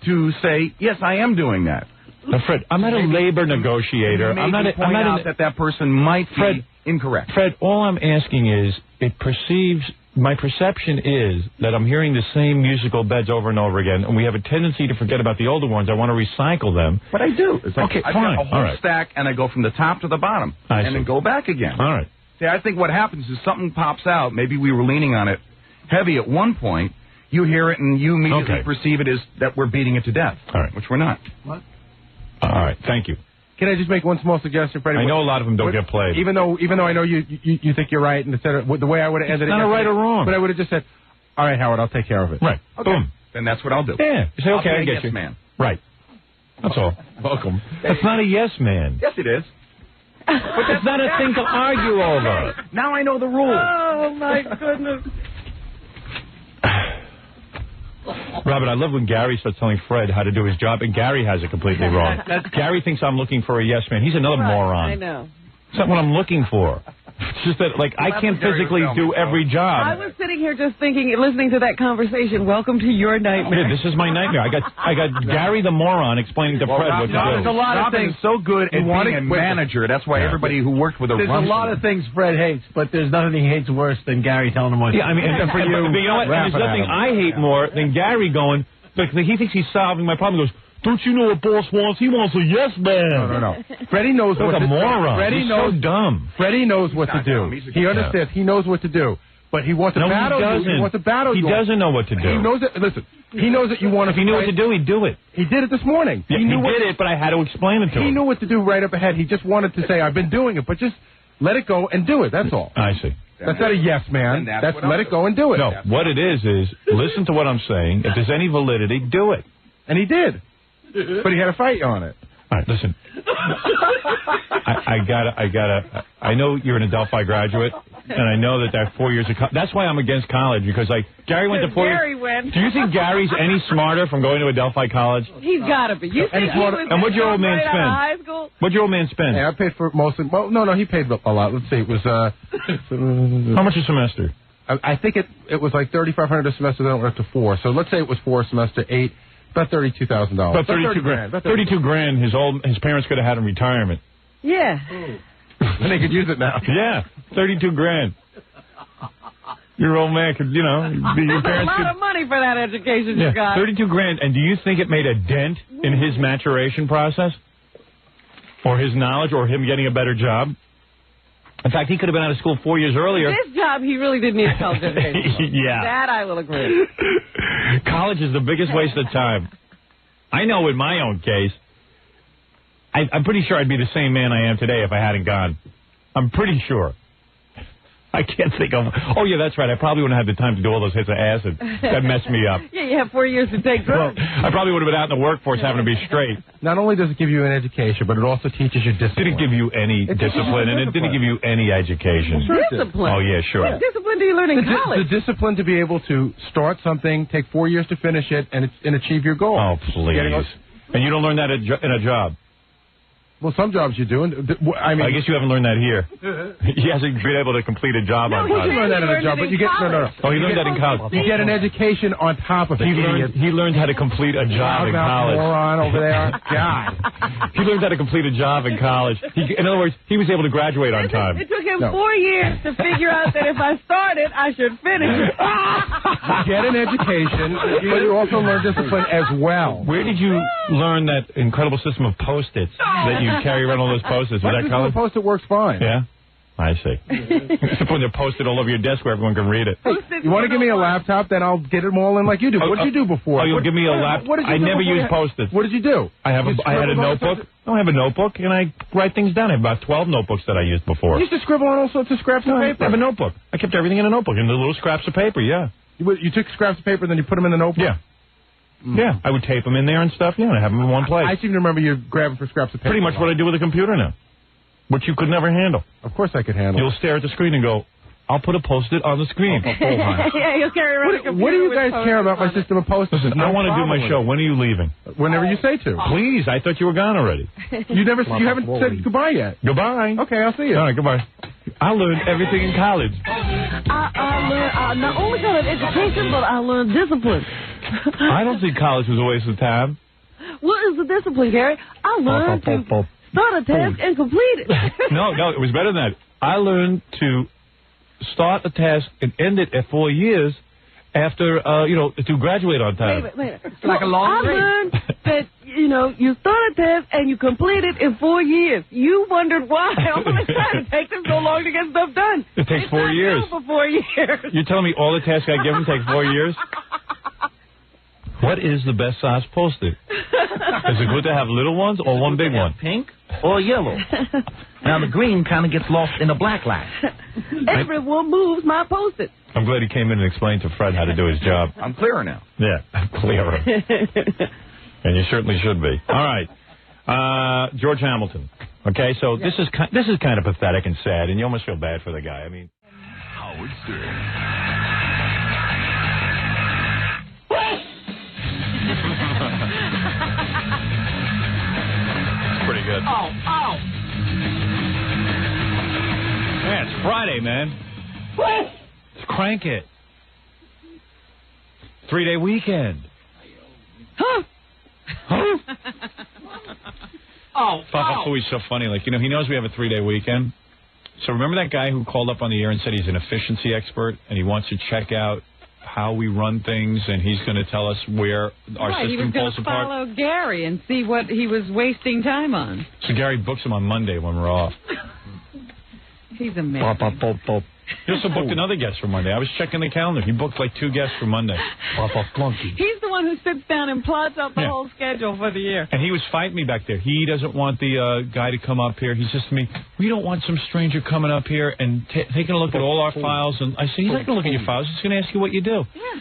to say, yes, I am doing that? Now, Fred, I'm not a labor negotiator. I'm not that person might be incorrect. Fred, all I'm asking is, my perception is that I'm hearing the same musical beds over and over again, and we have a tendency to forget about the older ones. I want to recycle them. But I do. It's like okay, I've fine. got a whole stack, and I go from the top to the bottom, and then go back again. All right. See, I think what happens is something pops out. Maybe we were leaning on it heavy at one point. You hear it, and you immediately perceive it as that we're beating it to death, which we're not. What? All right. Thank you. Can I just make one small suggestion, Freddie? I know a lot of them don't get played. Even though I know you think you're right, and the way I would have ended it. It's not right or wrong. But I would have just said, all right, Howard, I'll take care of it. Right. Okay. Boom. Then that's what I'll do. Yeah. You say, okay, I get yes you. Man. Right. That's all. Welcome. That's not a yes man. Yes, it is. But that's not a thing to argue over. Now I know the rules. Oh, my goodness. Robert, I love when Gary starts telling Fred how to do his job, and Gary has it completely wrong. Gary thinks I'm looking for a yes man. He's another moron. I know. It's not what I'm looking for. just that, like, I can't physically do every job. I was sitting here just thinking, listening to that conversation. Welcome to your nightmare. Yeah, this is my nightmare. I got Gary the moron explaining to Fred what to do. There's a lot of things so good at being a manager. That's why everybody who worked with a There's a lot of things Fred hates, but there's nothing he hates worse than Gary telling him what to do. Yeah, I mean, and for you, but you know what? There's nothing I hate more than Gary going, like, he thinks he's solving my problem. He goes, don't you know what boss wants? He wants a yes man. No. Freddie knows what to do. Moron. Freddie knows, so dumb. Freddie knows what to do. He understands. He knows what to do. But he wants to battle you. He wants to battle you. He doesn't know what to do. He knows it. Listen, he knows that you want to. If he knew what to do, he'd do it. He did it this morning. Yeah, he did it, but I had to explain it to him. He knew what to do right up ahead. He just wanted to say, I've been doing it, but just let it go and do it. That's all. I see. That's not a yes, man. That's let it go and do it. No, what it is listen to what I'm saying. If there's any validity, do it. And he did. But he had a fight on it. All right, listen. I know you're an Adelphi graduate, and I know that 4 years of college. That's why I'm against college, because, like, Gary went to 4 years. Gary went. Do you think Gary's any smarter from going to Adelphi College? He's got to be. You think he was and what'd your old man right spend? out of high school? What'd your old man spend? Yeah, I paid for mostly. Well, no, he paid a lot. Let's see. It was. How much a semester? I think it was like $3,500 a semester. Then it went up to 4. So let's say it was 4 a semester, 8. About $32,000. About 32 grand. 32 grand. His parents could have had in retirement. Yeah. And they could use it now. Yeah, 32 grand. Your old man could, your That's parents a lot of money for that education you got. 32 grand. And do you think it made a dent in his maturation process? Or his knowledge, or him getting a better job? In fact, he could have been out of school 4 years earlier. This job, he really didn't need a college education. Yeah. That I will agree. College is the biggest waste of time. I know in my own case, I'm pretty sure I'd be the same man I am today if I hadn't gone. I'm pretty sure. I can't think of... Oh, yeah, that's right. I probably wouldn't have the time to do all those hits of acid. That messed me up. Yeah, you have 4 years to take drugs. I probably would have been out in the workforce having to be straight. Not only does it give you an education, but it also teaches you discipline. Didn't give you any discipline, and it didn't give you any education. Discipline? Oh, yeah, sure. What discipline do you learn in college? The discipline to be able to start something, take 4 years to finish it, and achieve your goal. Oh, please. And you don't learn that in a job. Well, some jobs you do. I guess you haven't learned that here. He hasn't been able to complete a job on time. You learn that in a job, but you get no. Oh, he learned that in college. You get an education on top of it. He learned how to complete a job in college. Moron over there. God. He learned how to complete a job in college. In other words, he was able to graduate on time. It took him 4 years to figure out that if I started, I should finish it. You get an education, but you also learn discipline as well. Where did you learn that incredible system of Post-its that you carry around all those Post-its? Was that college? Post-it works fine. Yeah? I see. Except when they're posted all over your desk where everyone can read it. Hey, you want to give me a laptop, then I'll get them all in like you do. What did you do before? Oh, you'll give me a laptop? I never use Post-its. What did you do? I had a notebook. I have a notebook, and I write things down. I have about 12 notebooks that I used before. You used to scribble on all sorts of scraps of paper. I have a notebook. I kept everything in a notebook, in the little scraps of paper, yeah. You took scraps of paper, then you put them in the notebook? Yeah. Yeah, I would tape them in there and stuff, yeah, and I have them in one place. I seem to remember you grabbing for scraps of paper. Pretty much what I do with a computer now, which you could never handle. Of course I could handle. You'll stare at the screen and go, I'll put a Post-it on the screen. Yeah, you'll carry around a computer. What do you guys care about my system of Post-its? Listen, I want to do my show. When are you leaving? Whenever you say to. Please, I thought you were gone already. You haven't said goodbye yet. Goodbye. Okay, I'll see you. All right, goodbye. I learned everything in college. I learned not only kind of education, but I learned discipline. I don't think college was a waste of time. What is the discipline, Gary? I learned to start a task and complete it. No, it was better than that. I learned to start a task and end it at 4 years after, to graduate on time. Wait. It's like a long race. I learned that, you start a test and you complete it in 4 years. You wondered why all the time it takes them so long to get stuff done. It takes 4 years. For 4 years. You're telling me all the tasks I give them take 4 years? What is the best size Post-it? Is it good to have little ones or one big one? Pink or yellow. Now, the green kind of gets lost in the black light. Everyone moves my Post-it. I'm glad he came in and explained to Fred how to do his job. I'm clearer now. Yeah, clearer. And you certainly should be. All right. George Hamilton. Okay, so this is kind of pathetic and sad, and you almost feel bad for the guy. I mean... Howard Stern. Pretty good. Oh. Yeah, it's Friday, man. Let's crank it. 3-day weekend. Huh? Oh, Papa Booey's so funny. Like, he knows we have a 3-day weekend. So remember that guy who called up on the air and said he's an efficiency expert and he wants to check out how we run things and he's going to tell us where our system falls apart? He was going to follow Gary and see what he was wasting time on. So Gary books him on Monday when we're off. He's amazing. He also booked another guest for Monday. I was checking the calendar. He booked like 2 guests for Monday. He's the one who sits down and plots out the whole schedule for the year. And he was fighting me back there. He doesn't want the guy to come up here. He says to me, we don't want some stranger coming up here and taking a look at all our files. And I said, he's not going to look at your files. He's going to ask you what you do. Yeah.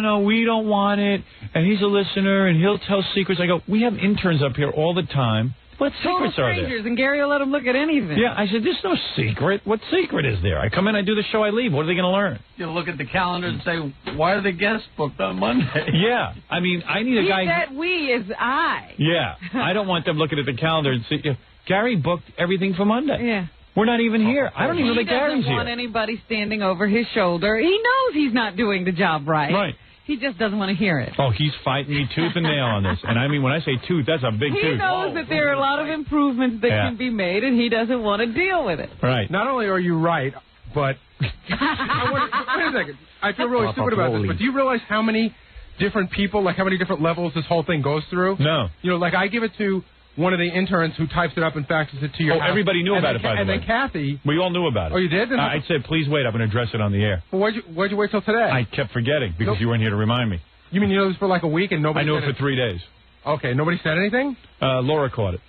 No, we don't want it. And he's a listener, and he'll tell secrets. I go, we have interns up here all the time. What secrets are there? Strangers, and Gary will let him look at anything. Yeah, I said, there's no secret. What secret is there? I come in, I do the show, I leave. What are they going to learn? You look at the calendar and say, why are the guests booked on Monday? Yeah, I mean, I need a guy... That we is I. Yeah, I don't want them looking at the calendar and see... Gary booked everything for Monday. Yeah. We're not even here. I don't even know that Gary's here. He doesn't want anybody standing over his shoulder. He knows he's not doing the job right. Right. He just doesn't want to hear it. Oh, he's fighting me tooth and nail on this. And I mean, when I say tooth, that's a big tooth. He knows that there are a lot of improvements that can be made, and he doesn't want to deal with it. Right. Not only are you right, but... wait a second. I feel really stupid about this, but do you realize how many different people, like how many different levels this whole thing goes through? No. Like I give it to one of the interns who types it up and faxes it to your house. Everybody knew about it, by the way. And then Kathy... We all knew about it. Oh, you did? I said, please wait, I'm going to address it on the air. Well, why'd you wait till today? I kept forgetting because you weren't here to remind me. You mean you know this for like a week and nobody... I knew it for 3 days. Okay, nobody said anything? Laura caught it.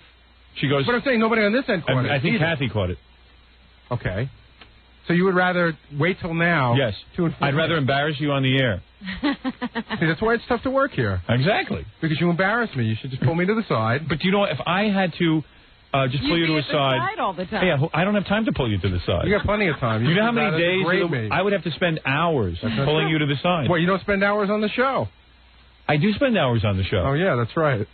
She goes... But I'm saying nobody on this end caught it. I think Kathy caught it. Okay. So you would rather wait till now... Yes. I'd rather embarrass you on the air. See, that's why it's tough to work here. Exactly. Because you embarrass me. You should just pull me to the side. But you know, if I had to just pull you to the side... all the time. Yeah, I don't have time to pull you to the side. You got plenty of time. You know how many days I would have to spend hours pulling you to the side? Well, you don't spend hours on the show. I do spend hours on the show. Oh, yeah, that's right.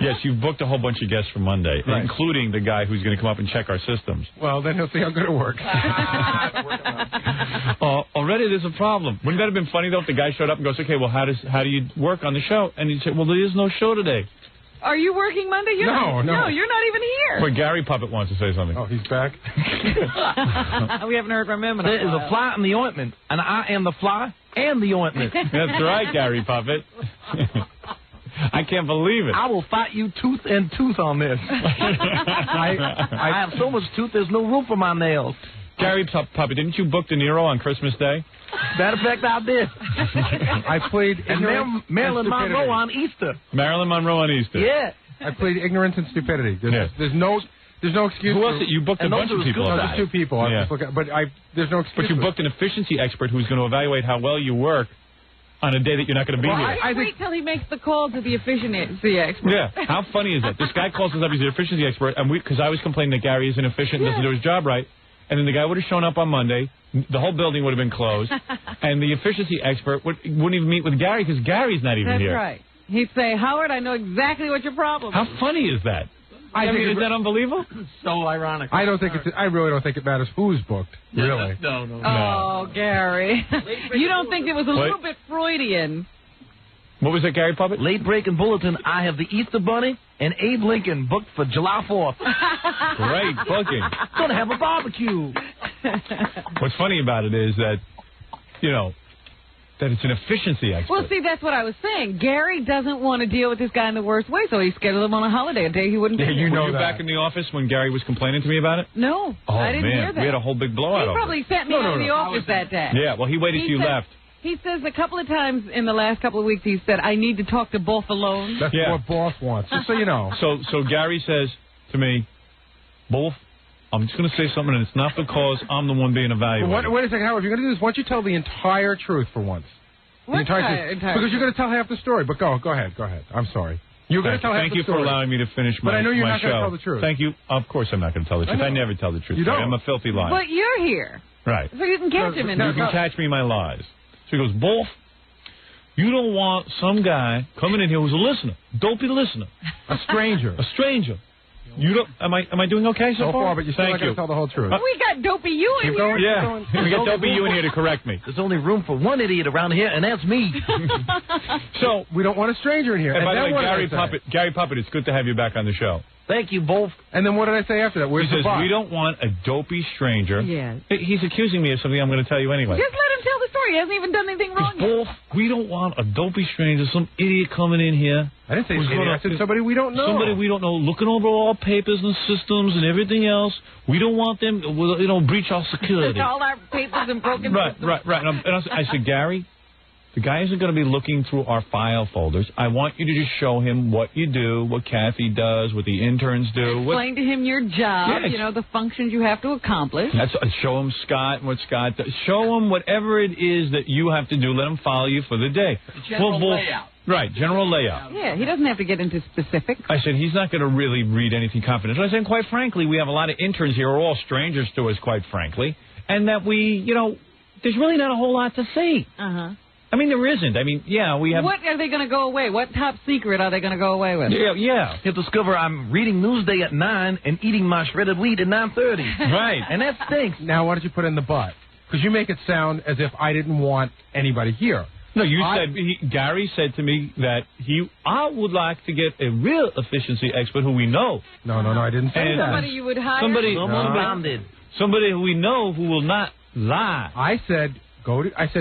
Yes, you've booked a whole bunch of guests for Monday, including the guy who's going to come up and check our systems. Well, then he'll see how good it works. Already there's a problem. Wouldn't that have been funny, though, if the guy showed up and goes, okay, well, how do you work on the show? And he'd say, well, there is no show today. Are you working Monday? No, No, you're not even here. Wait, Gary Puppet wants to say something. Oh, he's back? We haven't heard from him in a There is while. a fly in the ointment, and I am the fly and the ointment. That's right, Gary Puppet. I can't believe it. I will fight you tooth and tooth on this. I have so much tooth, there's no room for my nails. Gary Puppet, didn't you book De Niro on Christmas Day? Matter of fact, I did. I played ignorance Marilyn and stupidity. Monroe on Easter. Marilyn Monroe on Easter. Yeah. I played ignorance and stupidity. There's no excuse. Who else? You booked a bunch of people. No, there's 2 people. Yeah. There's no excuse. But you booked an efficiency expert who's going to evaluate how well you work on a day that you're not going to be here. I wait till he makes the call to the efficiency expert. Yeah. How funny is that? This guy calls us up. He's the efficiency expert, and because I was complaining that Gary isn't efficient and doesn't do his job right. And then the guy would have shown up on Monday. The whole building would have been closed. And the efficiency expert wouldn't even meet with Gary because Gary's not even here. That's right. He'd say, Howard, I know exactly what your problem is. How funny is that? I mean, is that unbelievable? So ironic. I really don't think it matters who's booked. Really. No. Oh, Gary. You don't think it was a little bit Freudian? What was that, Gary Puppet? Late breaking bulletin. I have the Easter Bunny and Abe Lincoln booked for July 4th. Great booking. Gonna have a barbecue. What's funny about it is that, that it's an efficiency expert. Well, see, that's what I was saying. Gary doesn't want to deal with this guy in the worst way, so he scheduled him on a holiday, a day he wouldn't be there. Were you back in the office when Gary was complaining to me about it? No, I didn't hear that. We had a whole big blowout over it. He probably sent me out of the office that day. Yeah, well, he waited till you left. He says a couple of times in the last couple of weeks, he said, I need to talk to Boff alone. That's what Boff wants, just so you know. So Gary says to me, Boff, I'm just going to say something, and it's not because I'm the one being evaluated. Wait a second, Howard. If you're going to do this, why don't you tell the entire truth for once? What entire truth? Because you're going to tell half the story. But go ahead. I'm sorry. You're going to tell half the story. Thank you for allowing me to finish my show. But I know you're not going to tell the truth. Thank you. Of course I'm not going to tell the truth. I never tell the truth. You don't. I'm a filthy liar. But you're here. Right. So you can catch him in there. You can catch me in my lies. So he goes, Boff, you don't want some guy coming in here who's a listener, dopey listener. A stranger. You don't. Am I doing okay so far? But you're still not going to tell the whole truth. We got Dopey you in here. Yeah, we got Dopey you in here to correct me. There's only room for one idiot around here, and that's me. So we don't want a stranger in here. And by the way, Gary Puppet, it's good to have you back on the show. Thank you both. And then what did I say after that? Where's he the says, box? we don't want a dopey stranger. Yeah. He's accusing me of something I'm going to tell you anyway. Just let him tell the story. He hasn't even done anything wrong yet. We don't want a dopey stranger, some idiot coming in here. I didn't say idiot. I said somebody we don't know. Somebody we don't know, looking over all papers and systems and everything else. We don't want them, breach our security. All our papers and broken systems. Right. And I said, Gary, the guy isn't going to be looking through our file folders. I want you to just show him what you do, what Kathy does, what the interns do. Explain to him your job, the functions you have to accomplish. Show him Scott and what Scott does. Show him whatever it is that you have to do. Let him follow you for the day. General layout. Right, general layout. Yeah, he doesn't have to get into specifics. I said, he's not going to really read anything confidential. I said, quite frankly, we have a lot of interns here who are all strangers to us, quite frankly, and that there's really not a whole lot to see. Uh-huh. I mean, there isn't. I mean, yeah, we have... What are they going to go away? What top secret are they going to go away with? Yeah. You'll discover I'm reading Newsday at 9 and eating my shredded wheat at 9:30. Right. And that stinks. Now, why don't you put in the but? Because you make it sound as if I didn't want anybody here. No, Gary said to me that I would like to get a real efficiency expert who we know. No, I didn't say that. Somebody you would hire? Somebody grounded. Somebody who we know who will not lie. I said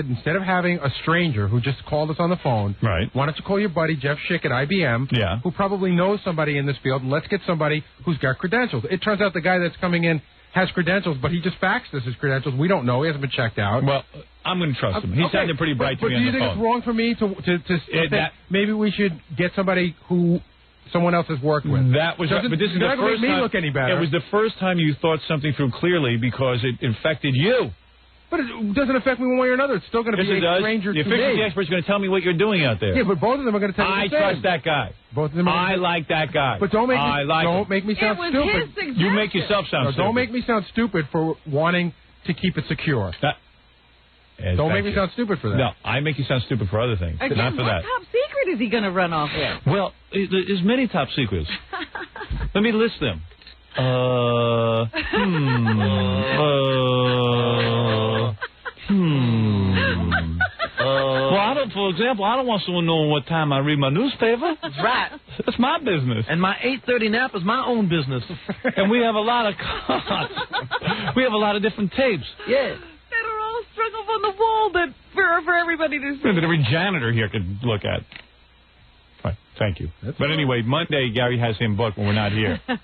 instead of having a stranger who just called us on the phone, right? Why don't you call your buddy Jeff Schick at IBM, who probably knows somebody in this field, and let's get somebody who's got credentials. It turns out the guy that's coming in has credentials, but he just faxed us his credentials. We don't know. He hasn't been checked out. Well, I'm going to trust him. He sounded pretty bright to me on the phone. But do you think it's wrong for me to say maybe we should get somebody who someone else has worked with? That was, but this is the first time. Look any better. It was the first time you thought something through clearly because it infected you. But it doesn't affect me one way or another. It's still going to be a stranger to me. The efficiency expert's going to tell me what you're doing out there. Yeah, but both of them are going to tell me the same. I trust that guy. Both of them. I like that guy. But don't make me sound stupid. You make yourself sound stupid. Don't make me sound stupid for wanting to keep it secure. Don't make me sound stupid for that. No, I make you sound stupid for other things, Again, not for that. What top secret is he going to run off with? Well, there's many top secrets. Let me list them. Well, for example, I don't want someone knowing what time I read my newspaper. That's right. That's my business. And my 8:30 nap is my own business. And we have a lot of we have a lot of different tapes. Yeah. That are all strung up on the wall for everybody to see. That every janitor here could look at. Right. Thank you. But anyway, Monday Gary has him booked when we're not here. So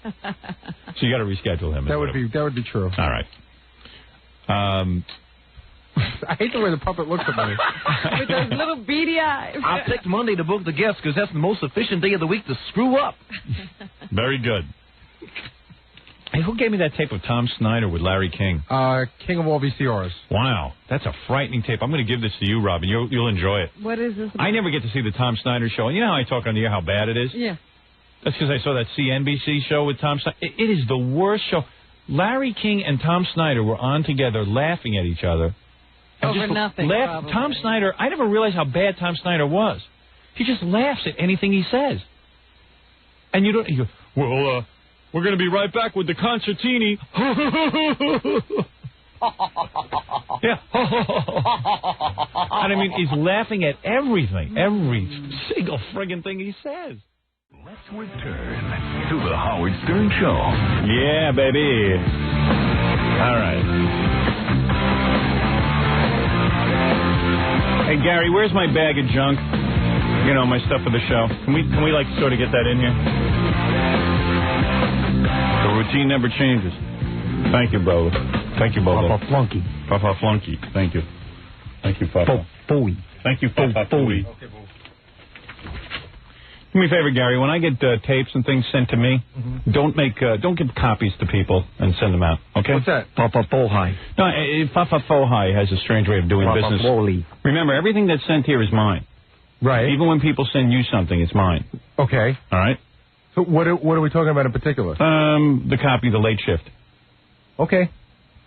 you got to reschedule him. That would be true. All right. I hate the way the puppet looks at me. With those little beady eyes. I picked Monday to book the guests because that's the most efficient day of the week to screw up. Very good. Hey, who gave me that tape of Tom Snyder with Larry King? King of all VCRs. Wow, that's a frightening tape. I'm going to give this to you, Robin. You'll enjoy it. What is this about? I never get to see the Tom Snyder show. You know how I talk on the air how bad it is? Yeah. That's because I saw that CNBC show with Tom Snyder. It is the worst show. Larry King and Tom Snyder were on together laughing at each other. Over nothing, probably. Tom Snyder, I never realized how bad Tom Snyder was. He just laughs at anything he says. And you go, well, we're going to be right back with the concertini. Yeah. And I mean, he's laughing at everything, every single friggin' thing he says. Let's return to the Howard Stern Show. Yeah, baby. All right. Hey, Gary, where's my bag of junk? You know, my stuff for the show. Can we like sort of get that in here? The routine never changes. Thank you, Bo. Thank you, Bobo. Papa Flunky. Papa Flunky. Thank you. Thank you, Papa. Booey. Thank you, Papa Booey. Okay, Boo. Do me a favor, Gary. When I get tapes and things sent to me, don't give copies to people and send them out. Okay? What's that? Papa Fohai. No, Papa Fohai has a strange way of doing Papa business. Foley. Remember, everything that's sent here is mine. Right. Even when people send you something, it's mine. Okay. All right. So what are we talking about in particular? The copy of The Late Shift. Okay.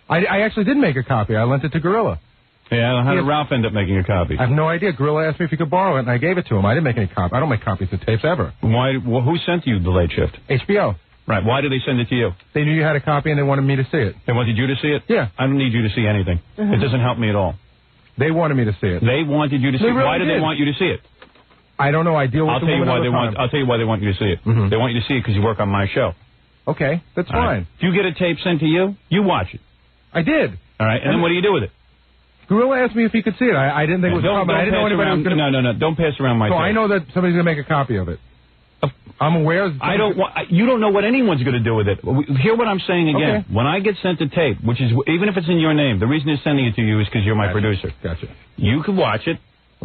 I actually did make a copy. I lent it to Gorilla. Yeah, how did Ralph end up making a copy? I have no idea. Gorilla asked me if he could borrow it, and I gave it to him. I didn't make any copy. I don't make copies of tapes ever. Why? Well, who sent you The Late Shift? HBO. Right. Why did they send it to you? They knew you had a copy and they wanted me to see it. They wanted you to see it? Yeah. I don't need you to see anything. It doesn't help me at all. They wanted me to see it. They wanted you to see it. Really Why did they want you to see it? I don't know. I deal with I'll the tell you woman why all they the want. time. I'll tell you why they want you to see it. They want you to see it because you work on my show. Okay, that's All right. fine. If you get a tape sent to you, you watch it. I did. All right, and then what do you do with it? Gorilla asked me if he could see it. I didn't think it was a problem. I didn't know anybody was going to... No. Don't pass around my tape. So I know that somebody's going to make a copy of it. I'm aware. I don't want. You don't know what anyone's going to do with it. Hear what I'm saying again. Okay. When I get sent a tape, which is even if it's in your name, the reason it's sending it to you is because you're my producer. Gotcha. You can watch it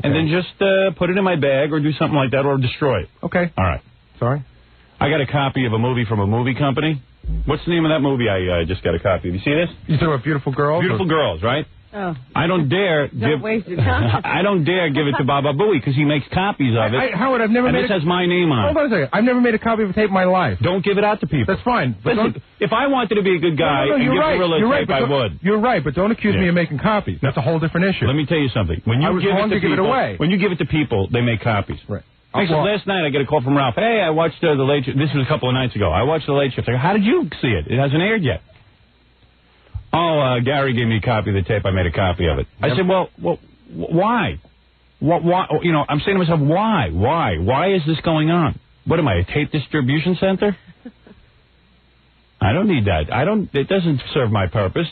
and then just put it in my bag or do something like that or destroy it. Okay. All right. Sorry. I got a copy of a movie from a movie company. What's the name of that movie? I just got a copy of. You see this? You talking about Beautiful Girls? Beautiful Girls, right? Oh. I don't dare Don't waste your time. I don't dare give it to Baba Booey because he makes copies of it. Howard, I've never and made this has my name on it. Hold on a second. I've never made a copy of a tape in my life. Don't give it out to people. That's fine. But Listen, if I wanted to be a good guy and give Gorilla a tape, I would. You're right, but don't accuse me of making copies. That's a whole different issue. Let me tell you something. When you give it away. When you give it to people, they make copies. Right. Last night I get a call from Ralph. Hey, I watched The Late Shift. This was a couple of nights ago. I watched The Late Shift. I go, how did you see it? It hasn't aired yet. Oh, Gary gave me a copy of the tape. I made a copy of it. I said, well, why? Why? You know, I'm saying to myself, why? Why is this going on? What am I, a tape distribution center? I don't need that. It doesn't serve my purpose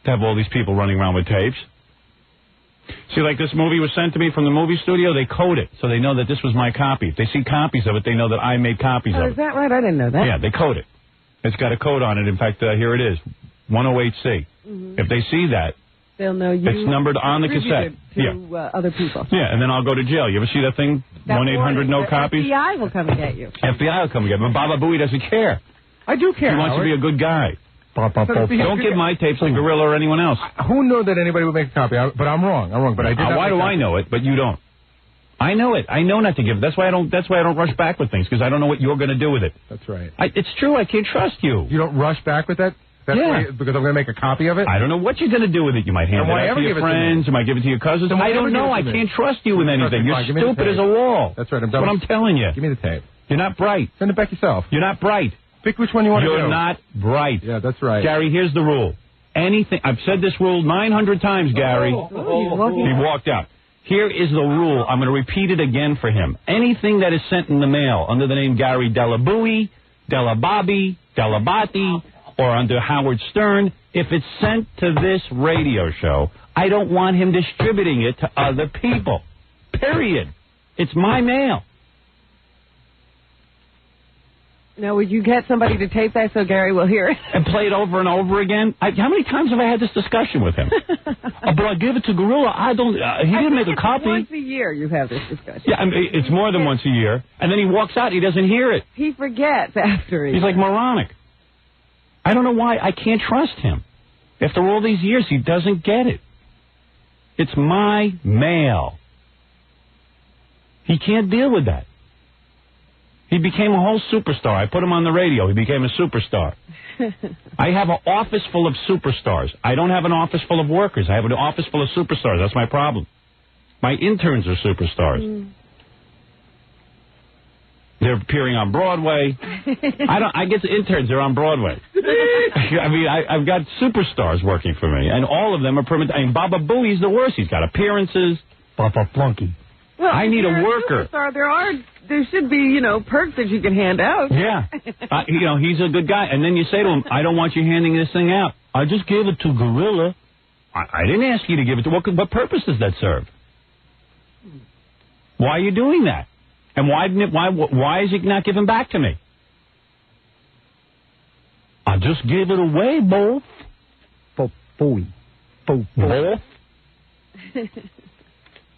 to have all these people running around with tapes. See, like this movie was sent to me from the movie studio, they code it so they know that this was my copy. If they see copies of it, they know that I made copies of it. Is that right? I didn't know that. Yeah, they code it. It's got a code on it. In fact, here it is, 108C. If they see that, they'll know you. It's numbered on the cassette. To other people. Yeah, and then I'll go to jail. You ever see that thing? 1-800-NO-COPIES? FBI will come and get you. FBI will come and get me. But Baba Booey doesn't care. I do care. He wants to be a good guy. Don't give my tapes to Gorilla or anyone else. Who knew that anybody would make a copy? But I'm wrong. But I did not. Why do I know it, but you don't? I know it. I know not to give it. That's why I don't rush back with things, because I don't know what you're going to do with it. That's right. It's true. I can't trust you. You don't rush back with that? Because I'm going to make a copy of it? I don't know what you're going to do with it. You might hand it out to your friends. You might give it to your cousins. I don't know. I can't trust you with anything. You're stupid as a wall. That's right. That's what I'm telling you. Give me the tape. You're not bright. Send it back yourself. You're not bright. Pick which one you want to do. You're not bright. Yeah, that's right. Gary, here's the rule. Anything. I've said this rule 900 times, Gary. He walked out. Here is the rule. I'm going to repeat it again for him. Anything that is sent in the mail under the name Gary Dell'Abate, Dell'Abate, or under Howard Stern, if it's sent to this radio show, I don't want him distributing it to other people. Period. It's my mail. Now, would you get somebody to tape that so Gary will hear it? And play it over and over again? How many times have I had this discussion with him? But I give it to Gorilla. He didn't make a copy. Once a year you have this discussion. Yeah, I mean, it's more than once a year. And then he walks out. He doesn't hear it. He forgets after He's like moronic. I don't know why. I can't trust him. After all these years, he doesn't get it. It's my mail. He can't deal with that. He became a whole superstar. I put him on the radio. He became a superstar. I have an office full of superstars. I don't have an office full of workers. I have an office full of superstars. That's my problem. My interns are superstars. They're appearing on Broadway. I get the interns. They're on Broadway. I mean, I've got superstars working for me, and all of them are permanent. I mean, Baba Booey's the worst. He's got appearances. Papa Flunky. Well, I need a worker. There should be, perks that you can hand out. Yeah. He's a good guy. And then you say to him, I don't want you handing this thing out. I just gave it to Gorilla. I didn't ask you to give it to... What purpose does that serve? Why are you doing that? And why is it not given back to me? I just gave it away, both. Both.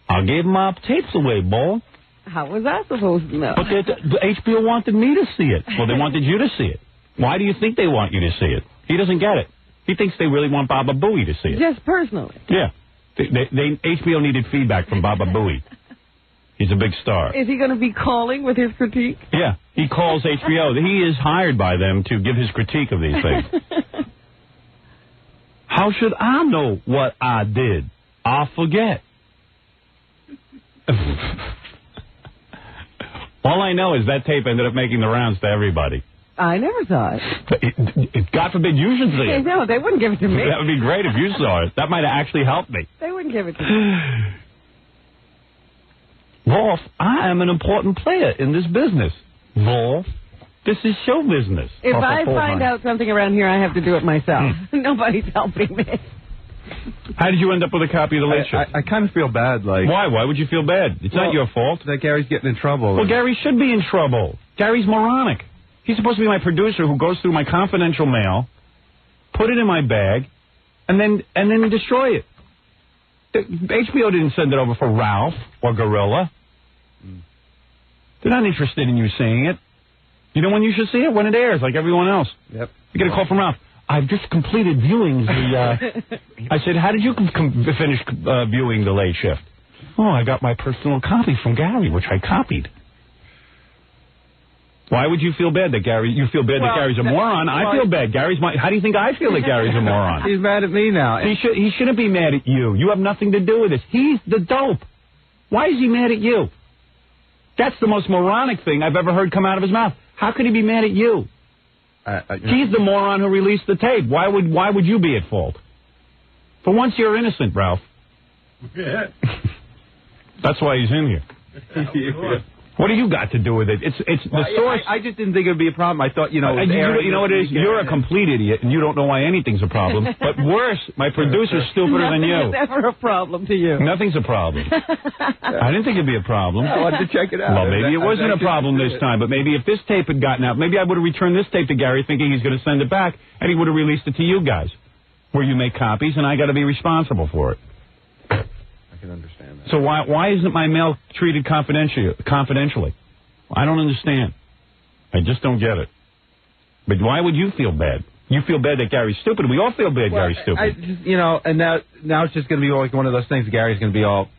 I gave my tapes away, boy. How was I supposed to know? But the HBO wanted me to see it. Well, they wanted you to see it. Why do you think they want you to see it? He doesn't get it. He thinks they really want Baba Booey to see it. Just personally. Yeah. HBO needed feedback from Baba Booey. He's a big star. Is he going to be calling with his critique? Yeah. He calls HBO. He is hired by them to give his critique of these things. How should I know what I did? I'll forget. All I know is that tape ended up making the rounds to everybody. I never saw it. God forbid you should see it. No, they wouldn't give it to me. That would be great if you saw it. That might have actually helped me. They wouldn't give it to me. Rolf, I am an important player in this business. Rolf, this is show business. If I find out something around here, I have to do it myself. Nobody's helping me. How did you end up with a copy of the Late Show? I kind of feel bad. Like, why? Why would you feel bad? It's not your fault. That Gary's getting in trouble. Well, Gary should be in trouble. Gary's moronic. He's supposed to be my producer who goes through my confidential mail, put it in my bag, and then destroy it. HBO didn't send it over for Ralph or Gorilla. They're not interested in you seeing it. You know when you should see it? When it airs, like everyone else. Yep. You get a call from Ralph. I've just completed viewings. I said, how did you finish viewing the Late Shift? Oh, I got my personal copy from Gary, which I copied. Why would you feel bad that you feel bad that Gary's a moron? I feel bad. How do you think I feel that Gary's a moron? He's mad at me now. He shouldn't be mad at you. You have nothing to do with this. He's the dope. Why is he mad at you? That's the most moronic thing I've ever heard come out of his mouth. How could he be mad at you? He's the moron who released the tape. Why would you be at fault? For once, you're innocent, Ralph. Yeah. That's why he's in here. What do you got to do with it? It's the source. I just didn't think it would be a problem. I thought, you know what it is? You're a complete idiot, and you don't know why anything's a problem. But worse, my producer's stupider than you. Nothing is ever a problem to you. Nothing's a problem. I didn't think it'd be a problem. I wanted to check it out. Well, maybe it wasn't a problem this time, but maybe if this tape had gotten out, maybe I would have returned this tape to Gary thinking he's going to send it back, and he would have released it to you guys, where you make copies, and I got to be responsible for it. I can understand that. So why isn't my mail treated confidentially? I don't understand. I just don't get it. But why would you feel bad? You feel bad that Gary's stupid. We all feel bad Gary's stupid. And now it's just going to be like one of those things. Gary's going to be all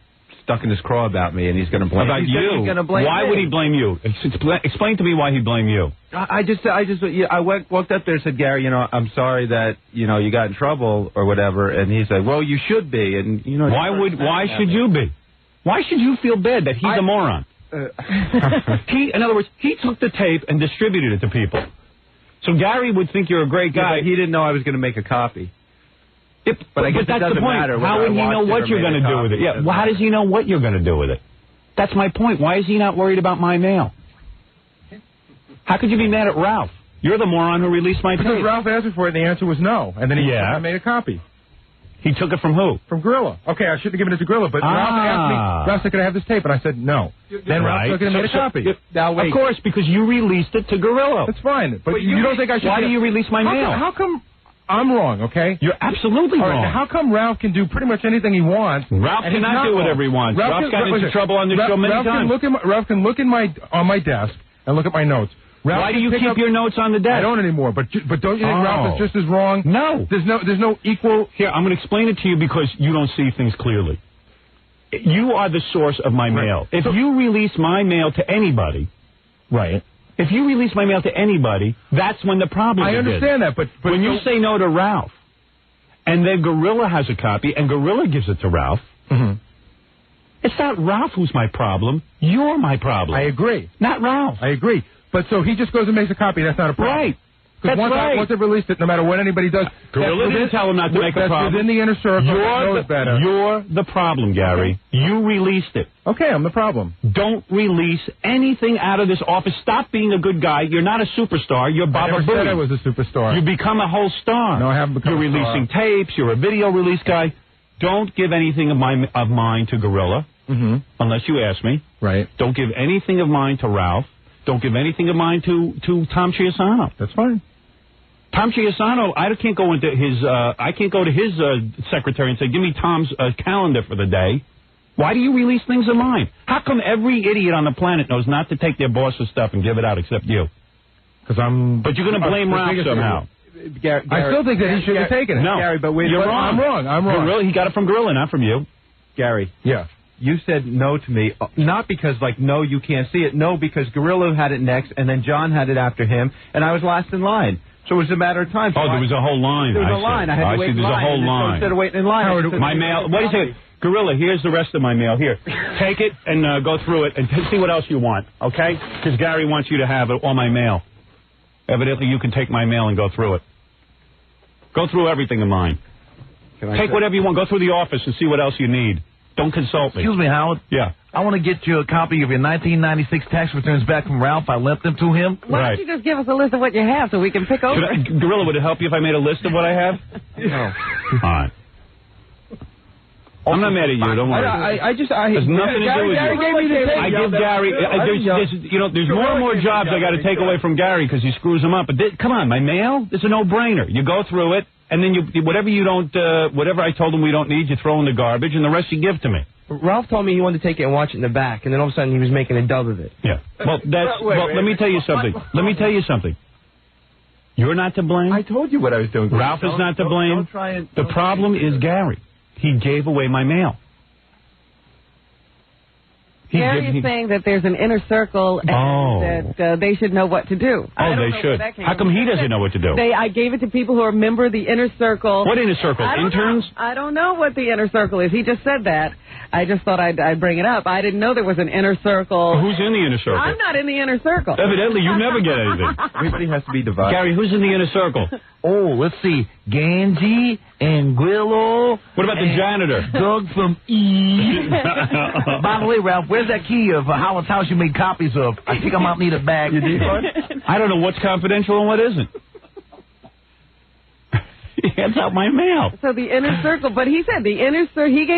stuck in his craw about me, and he's going to blame about you. He's going to blame why me. Would he blame you? Explain to me why he'd blame you. I walked up there and said, Gary, I'm sorry that you got in trouble or whatever, and he said, well, you should be, and why should you be? Why should you feel bad that he's a moron? In other words, he took the tape and distributed it to people. So Gary would think you're a great guy. He didn't know I was going to make a copy. But I guess that's the point. How would he know what you're going to do with it? Yeah. Well, how does he know what you're going to do with it? That's my point. Why is he not worried about my mail? How could you be mad at Ralph? You're the moron who released my tape. Because Ralph answered for it, and the answer was no. And then I made a copy. He took it from who? From Gorilla. Okay, I shouldn't have given it to Gorilla, but Ralph asked me, Ralph said, can I have this tape? And I said, no. Then Ralph took it and made a copy. Now, wait. Of course, because you released it to Gorilla. That's fine. But you don't think I should... Why do you release my mail? How come I'm wrong, okay? You're absolutely wrong. Right, how come Ralph can do pretty much anything he wants? Ralph cannot do whatever he wants. Ralph's got into trouble on this show many times. Ralph can look on my desk and look at my notes. Ralph, why do you keep your notes on the desk? I don't anymore, but don't you think Ralph is just as wrong? No. There's no equal... Here, I'm going to explain it to you because you don't see things clearly. You are the source of my mail. If you release my mail to anybody... Right. If you release my mail to anybody, that's when the problem is. I understand that, but when you say no to Ralph, and then Gorilla has a copy, and Gorilla gives it to Ralph, it's not Ralph who's my problem. You're my problem. I agree. Not Ralph. I agree. But so he just goes and makes a copy. That's not a problem. Right. That's right. Once they've released it, no matter what anybody does... Gorilla didn't tell him not to make a problem. Within the inner circle, knows better. You're the problem, Gary. You released it. Okay, I'm the problem. Don't release anything out of this office. Stop being a good guy. You're not a superstar. You're Baba Booey. I never said I was a superstar. You become a whole star. No, I haven't become You're releasing tapes. You're a video release guy. Don't give anything of mine to Gorilla, unless you ask me. Right. Don't give anything of mine to Ralph. Don't give anything of mine to Tom Chiasano. That's fine. Tom Chiasano, I can't go to his secretary and say, give me Tom's calendar for the day. Why do you release things of mine? How come every idiot on the planet knows not to take their boss's stuff and give it out except you? Because But you're going to blame Ralph somehow. Gary, I still think that he should have taken it. No, Gary, but you're wrong. I'm wrong. Gorilla, he got it from Gorilla, not from you. Gary. Yeah. You said no to me, not because, no, you can't see it. No, because Gorilla had it next, and then John had it after him, and I was last in line. So it was a matter of time. So there was a whole line. There was a line. I had to wait in line. There's a whole line. So instead of waiting in line, my mail. Wait a second. Gorilla, here's the rest of my mail. Here. Take it and go through it and see what else you want, okay? Because Gary wants you to have all my mail. Evidently, you can take my mail and go through it. Go through everything of mine. Take whatever you want. Go through the office and see what else you need. Don't consult me. Excuse me, Howard. Yeah. I want to get you a copy of your 1996 tax returns back from Ralph. I lent them to him. Why don't you just give us a list of what you have so we can pick over? Gorilla, would it help you if I made a list of what I have? No. All right. I'm not mad at you. Don't worry. There's nothing to do with you. I give Gary. There's more and more jobs I got to take away from Gary because he screws them up. But come on, my mail. It's a no-brainer. You go through it, and then whatever I told him we don't need, you throw in the garbage, and the rest you give to me. Ralph told me he wanted to take it and watch it in the back, and then all of a sudden he was making a dub of it. Yeah. Well, let me tell you something. You're not to blame. I told you what I was doing. Ralph is not to blame. The problem is Gary. He gave away my mail. Gary's saying that there's an inner circle and that they should know what to do. They should. How come he doesn't know what to do? I gave it to people who are a member of the inner circle. What inner circle? Interns? I don't know what the inner circle is. He just said that. I just thought I'd bring it up. I didn't know there was an inner circle. Who's in the inner circle? I'm not in the inner circle. Evidently, you never get anything. Everybody has to be divided. Gary, who's in the inner circle? Oh, let's see. Ganji and Grillo. What about the janitor? Doug from E. By the way, Ralph, where's that key of Howard's house you made copies of? I think I might need it back. You did what? I don't know what's confidential and what isn't. He hands out my mail. So the inner circle, but he said he gave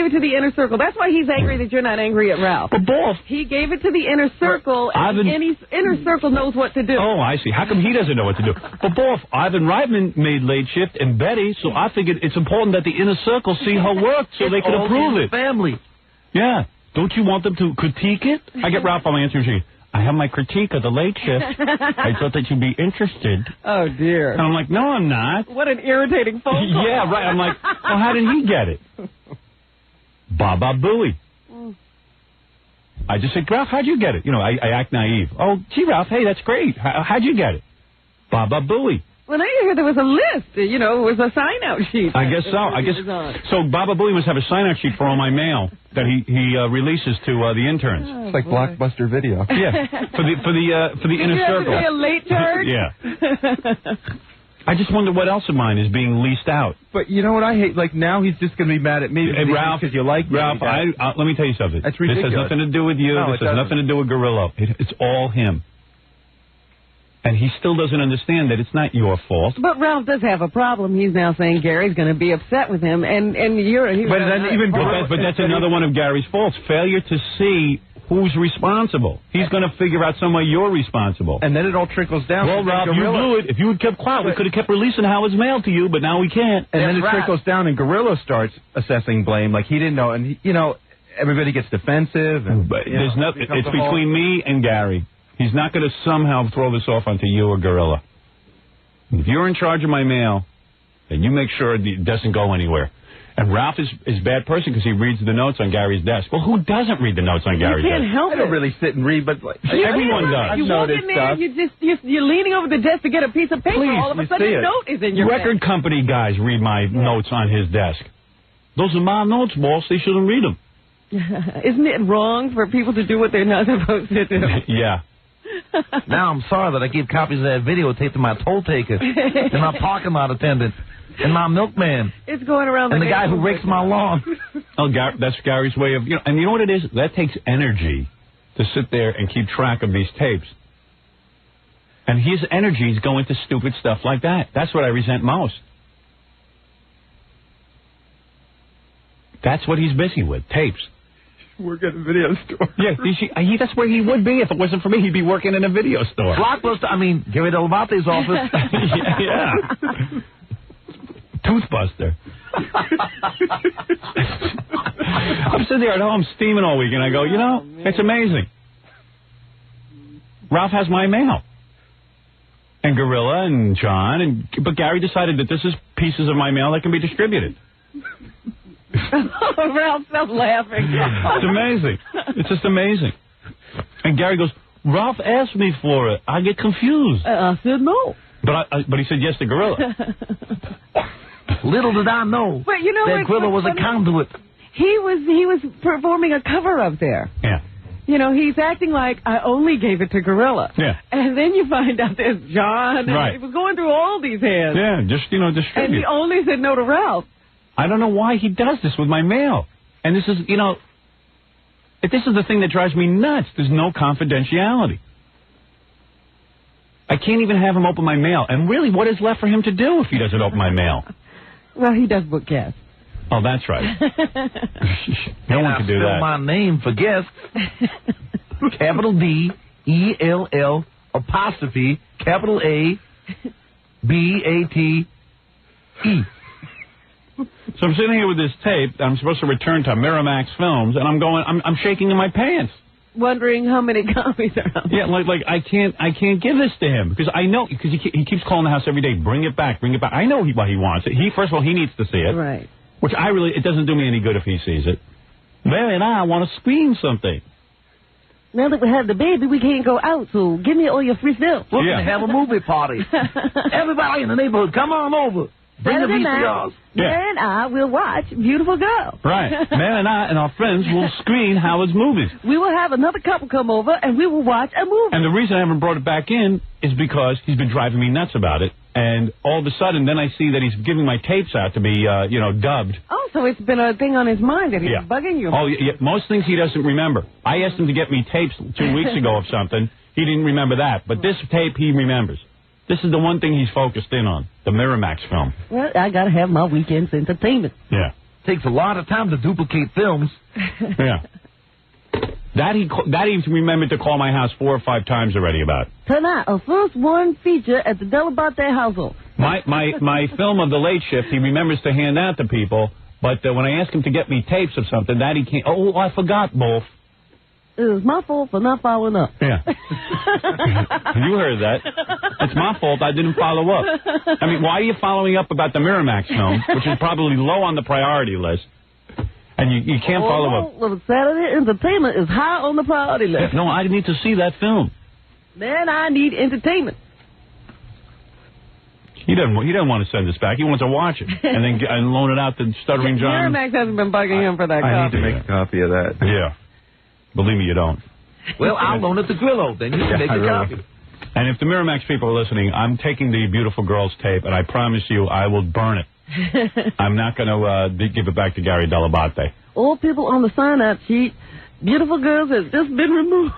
it to the inner circle. That's why he's angry that you're not angry at Ralph. But both. He gave it to the inner circle, and the inner circle knows what to do. Oh, I see. How come he doesn't know what to do? But both. Ivan Reitman made late shift and Betty, so I figured it's important that the inner circle see her work so they can approve it. Family. Yeah. Don't you want them to critique it? I get Ralph on my answering machine. I have my critique of the late shift. I thought that you'd be interested. Oh, dear. And I'm like, no, I'm not. What an irritating phone call. Yeah, right. I'm like, well, how did he get it? Baba Booey. I just said, Ralph, how'd you get it? I act naive. Oh, gee, Ralph, hey, that's great. How'd you get it? Baba Booey. Well, now you hear there was a list. It was a sign-out sheet. I guess so. So Baba Booey must have a sign-out sheet for all my mail that he releases to the interns. It's like Blockbuster Video. Yeah, for the inner circle. Did you have to pay a late charge? Yeah. I just wonder what else of mine is being leased out. But you know what I hate? Like, now he's just going to be mad at me Ralph, because you like me. Ralph, let me tell you something. That's ridiculous. This has nothing to do with you. No, this has nothing to do with Gorilla. It's all him. And he still doesn't understand that it's not your fault. But Ralph does have a problem. He's now saying Gary's going to be upset with him, and you're... But that's another one of Gary's faults. Failure to see who's responsible. He's going to figure out some way you're responsible. And then it all trickles down. Well, Ralph, you blew it. If you had kept quiet, we could have kept releasing Howard's mail to you, but now we can't. And then it trickles down, and Gorilla starts assessing blame like he didn't know. And, everybody gets defensive. And, but there's nothing. It's between me and Gary. He's not going to somehow throw this off onto you or Gorilla. If you're in charge of my mail, then you make sure it doesn't go anywhere. And Ralph is a bad person because he reads the notes on Gary's desk. Well, who doesn't read the notes on Gary's desk? You can't help it. I don't really sit and read, but everyone does. You walk in there, you're leaning over the desk to get a piece of paper. Please, all of a sudden, a note is in your record company guys read my notes on his desk. Those are my notes, boss. They shouldn't read them. Isn't it wrong for people to do what they're not supposed to do? Yeah. Now I'm sorry that I gave copies of that videotape to my toll taker, and my parking lot attendant, and my milkman. It's going around and the guy who rakes my lawn. Oh, that's Gary's way of, and you know what it is? That takes energy to sit there and keep track of these tapes. And his energy is going to stupid stuff like that. That's what I resent most. That's what he's busy with, tapes. Work at a video store. Yeah, that's where he would be. If it wasn't for me, he'd be working in a video store. Blockbuster, Gary Dell'Abate's office. Yeah. Toothbuster. I'm sitting there at home steaming all week, and I go, it's amazing. Ralph has my mail. And Gorilla and John, but Gary decided that this is pieces of my mail that can be distributed. Ralph, stop laughing. It's amazing. It's just amazing. And Gary goes, Ralph asked me for it. I get confused. I said no. But he said yes to Gorilla. Little did I know but that Gorilla was a conduit. He was performing a cover up there. Yeah. You know, he's acting like I only gave it to Gorilla. Yeah. And then you find out there's John. And Right. he was going through all these hands. Yeah, just, And distribute. he only said no to Ralph. I don't know why he does this with my mail. And this is, this is the thing that drives me nuts. There's no confidentiality. I can't even have him open my mail. And really, what is left for him to do if he doesn't open my mail? Well, he does book guests. Oh, that's right. No one can do that. My name for guests. Capital D, E-L-L, apostrophe, capital A, B-A-T-E. So I'm sitting here with this tape that I'm supposed to return to Miramax Films, and I'm shaking in my pants. Wondering how many copies are out. Yeah, like I can't give this to him because I know because he keeps calling the house every day. Bring it back, bring it back. I know what he wants. First of all, he needs to see it. Right. Which it doesn't do me any good if he sees it. Mary and I want to screen something. Now that we have the baby, we can't go out, so give me all your free stuff. We're going to have a movie party. Everybody in the neighborhood, come on over. Bring the VCRs. Mary and I will watch Beautiful Girl. Right. Mary and I and our friends will screen Howard's movies. We will have another couple come over, and we will watch a movie. And the reason I haven't brought it back in is because he's been driving me nuts about it. And all of a sudden, then I see that he's giving my tapes out to be, dubbed. Oh, so it's been a thing on his mind that he's bugging you. Oh, yeah, most things he doesn't remember. I asked him to get me tapes 2 weeks ago of something. He didn't remember that. But this tape, he remembers. This is the one thing he's focused in on, the Miramax film. Well, I got to have my weekend's entertainment. Yeah. Takes a lot of time to duplicate films. Yeah. That he remembered to call my house 4 or 5 times already about. Tonight, a first one feature at the Dell'Abate household. My film of The Late Shift, he remembers to hand out to people, but when I ask him to get me tapes of something, that he can't. Oh, I forgot, Wolf. It was my fault for not following up. Yeah. You heard that. It's my fault I didn't follow up. I mean, why are you following up about the Miramax film, which is probably low on the priority list, and you can't follow up? Well, Saturday entertainment is high on the priority list. No, I need to see that film. Then I need entertainment. He doesn't want to send this back. He wants to watch it and then loan it out to Stuttering John. Miramax hasn't been bugging him for that copy. I need to make a copy of that. Yeah. Believe me, you don't. Well, I'll loan it to Grillo, then you can make a copy. And if the Miramax people are listening, I'm taking the Beautiful Girls tape, and I promise you I will burn it. I'm not going to give it back to Gary Dell'Abate. All people on the sign-out sheet, Beautiful Girls has just been removed.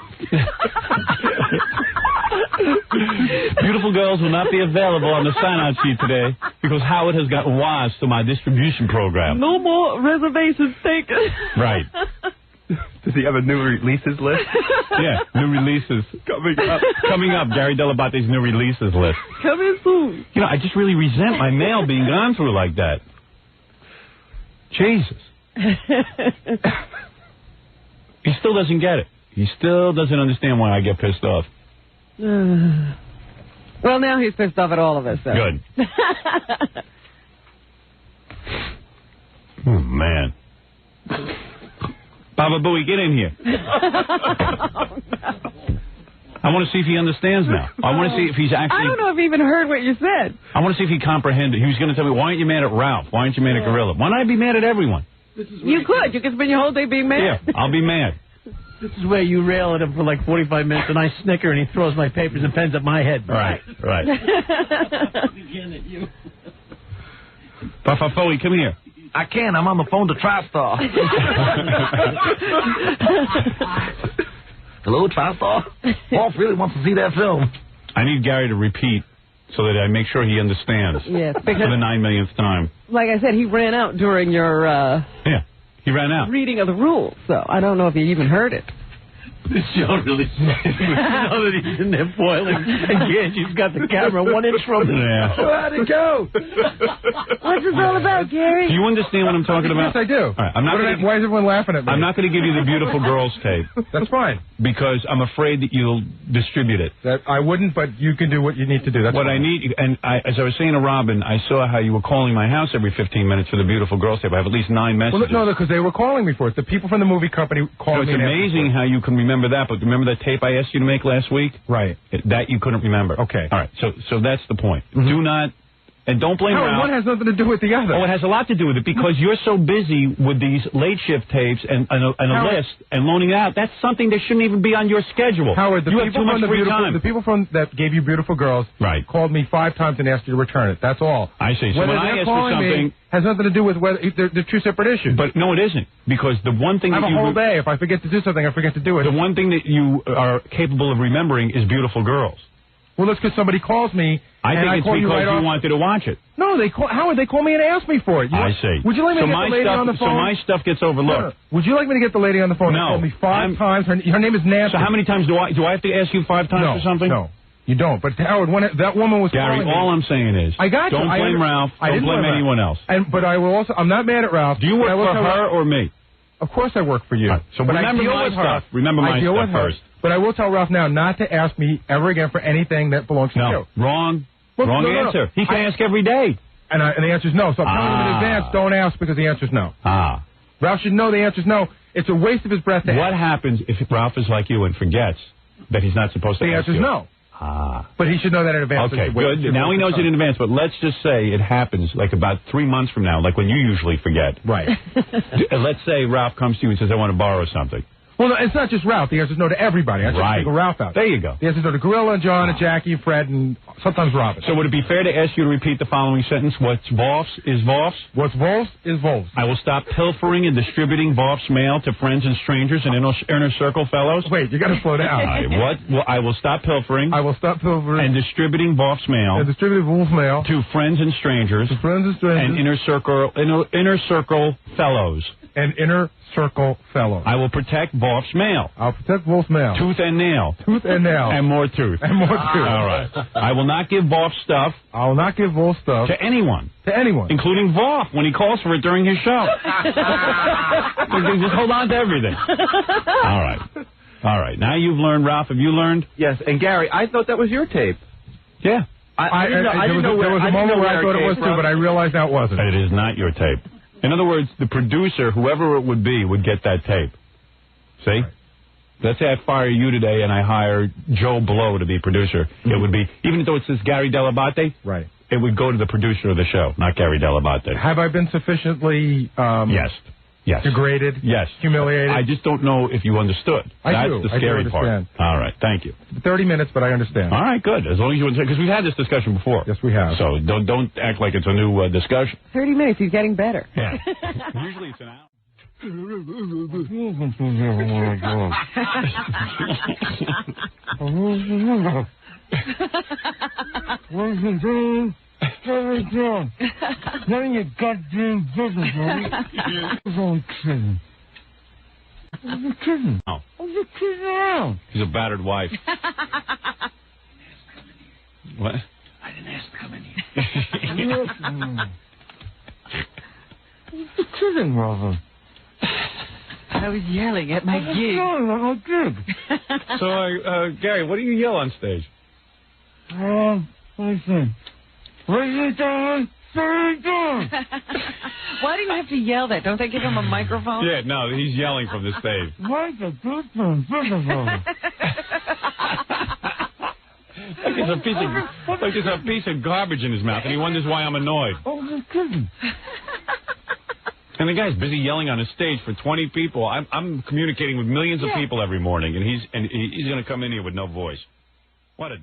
Beautiful Girls will not be available on the sign-out sheet today because Howard has got wise to my distribution program. No more reservations taken. Right. Does he have a new releases list? Yeah, new releases. Coming up, Gary Dell'Abate's new releases list. Coming soon. I just really resent my mail being gone through like that. Jesus. He still doesn't get it. He still doesn't understand why I get pissed off. Well, now he's pissed off at all of us. So. Good. Oh, man. Baba Booey, get in here. I want to see if he understands now. I want to see if he's actually... I don't know if he even heard what you said. I want to see if he comprehended. He was going to tell me, why aren't you mad at Ralph? Why aren't you mad at Gorilla? Why not I be mad at everyone? You could. You could spend your whole day being mad. Yeah, I'll be mad. This is where you rail at him for like 45 minutes, and I snicker, and he throws my papers and pens at my head. Right. Papafoe, come here. I can. I'm on the phone to TriStar. Hello, TriStar? Wolf really wants to see that film. I need Gary to repeat so that I make sure he understands. Yes, because for the 9 millionth time. Like I said, he ran out during your he ran out. reading of the rules, so I don't know if he even heard it. This show really sucks. You know that he's in there boiling, and Ganji's got the camera 1 inch from him. Yeah. How'd it go? What's this all about, Gary? Do you understand what I'm talking about? Yes, I do. All right, why is everyone laughing at me? I'm not going to give you the Beautiful Girls tape. That's fine. Because I'm afraid that you'll distribute it. That I wouldn't, but you can do what you need to do. That's what fine. I need, and as I was saying to Robin, I saw how you were calling my house every 15 minutes for the Beautiful Girls tape. I have at least 9 messages. Well, no, because they were calling me for it. The people from the movie company called me. It's amazing how you can remember that, but remember that tape I asked you to make last week? Right. That you couldn't remember. Okay. All right, so that's the point. Mm-hmm. Do not And don't blame Howard, Ralph. one has nothing to do with the other. Oh, it has a lot to do with it because you're so busy with these late shift tapes and a list and loaning it out. That's something that shouldn't even be on your schedule. Howard, the you people have too much free time. The people that gave you Beautiful Girls called me 5 times and asked you to return it. That's all. I see. So Whether when I they're ask for calling something, me has nothing to do with whether they're two separate issues. But no, it isn't, because the one thing I have that a whole day. If I forget to do something, I forget to do it. The one thing that you are capable of remembering is Beautiful Girls. Well, that's because somebody calls me. I think it's because you wanted to watch it. No, Howard, they call me and ask me for it. I see. Would you like me to get the lady on the phone? So my stuff gets overlooked. No. Would you like me to get the lady on the phone? No. She called me 5 times. Her name is Nancy. So how many times do I have to ask you 5 times for something? No, you don't. But Howard, that woman was Gary, calling me. all I'm saying is, I got don't you. blame Ralph. Don't blame anyone else. But I will also. I'm not mad at Ralph. Do you work for her or me? Of course I work for you. Right. So remember my stuff. Remember my stuff first. But I will tell Ralph now not to ask me ever again for anything that belongs to you. Wrong. Wrong answer. He can ask every day. And the answer is no. So I'm telling him in advance, don't ask because the answer is no. Ralph should know the answer is no. It's a waste of his breath to ask. What happens if Ralph is like you and forgets that he's not supposed to ask you? The answer is no. But he should know that in advance. Okay, good. Now he knows it in advance, but let's just say it happens like about 3 months from now, like when you usually forget. Right. Let's say Ralph comes to you and says, I want to borrow something. Well, no, it's not just Ralph. The answer is no to everybody. I just take Ralph out. There you go. The answer is no to Gorilla and John and Jackie and Fred and sometimes Robin. So would it be fair to ask you to repeat the following sentence? What's Voffs is Voffs? What's Voffs is Voffs. I will stop pilfering and distributing Voffs mail to friends and strangers and inner circle fellows. Wait, you got to slow down. I will stop pilfering. I will stop pilfering. And distributing Voffs mail. And distributing Voffs mail. To friends and strangers. To friends and strangers. And inner circle fellows. And inner circle fellows. I will protect Voffs mail. I'll protect Voffs mail. Tooth and nail. Tooth and nail. And more tooth. And more tooth. All right. I will not give Voff stuff. I will not give Voff stuff. To anyone. To anyone. Including Voff when he calls for it during his show. Just hold on to everything. All right. All right. Now you've learned, Ralph. Have you learned? Yes. And Gary, I thought that was your tape. Yeah. I didn't know there was a moment where I thought it was too, but I realized that wasn't. It is not your tape. In other words, the producer, whoever it would be, would get that tape. See? Right. Let's say I fire you today and I hire Joe Blow to be producer. Mm-hmm. It would be, even though it says Gary Dell'Abate, right, it would go to the producer of the show, not Gary Dell'Abate. Have I been sufficiently Yes. Degraded? Yes. Humiliated? I just don't know if you understood. That's the scary part. All right. Thank you. 30 minutes, but I understand. All right, good. As long as you understand, because we've had this discussion before. Yes, we have. So don't act like it's a new discussion. 30 minutes. He's getting better. Yeah. Usually it's an hour. None of your goddamn business, buddy. I'm kidding. I'm just kidding. Oh. I'm just kidding around. He's a battered wife. What? I didn't ask to come in here. I'm just kidding, Robin. I was yelling at my gig. So, Gary, what do you yell on stage? Let me see. Ladies and gentlemen, Why do you have to yell that? Don't they give him a microphone? Yeah, no, he's yelling from the stage. Like it's a piece of garbage in his mouth, and he wonders why I'm annoyed. Oh, just kidding. And the guy's busy yelling on a stage for 20 people. I'm communicating with millions of people every morning, and he's going to come in here with no voice. What a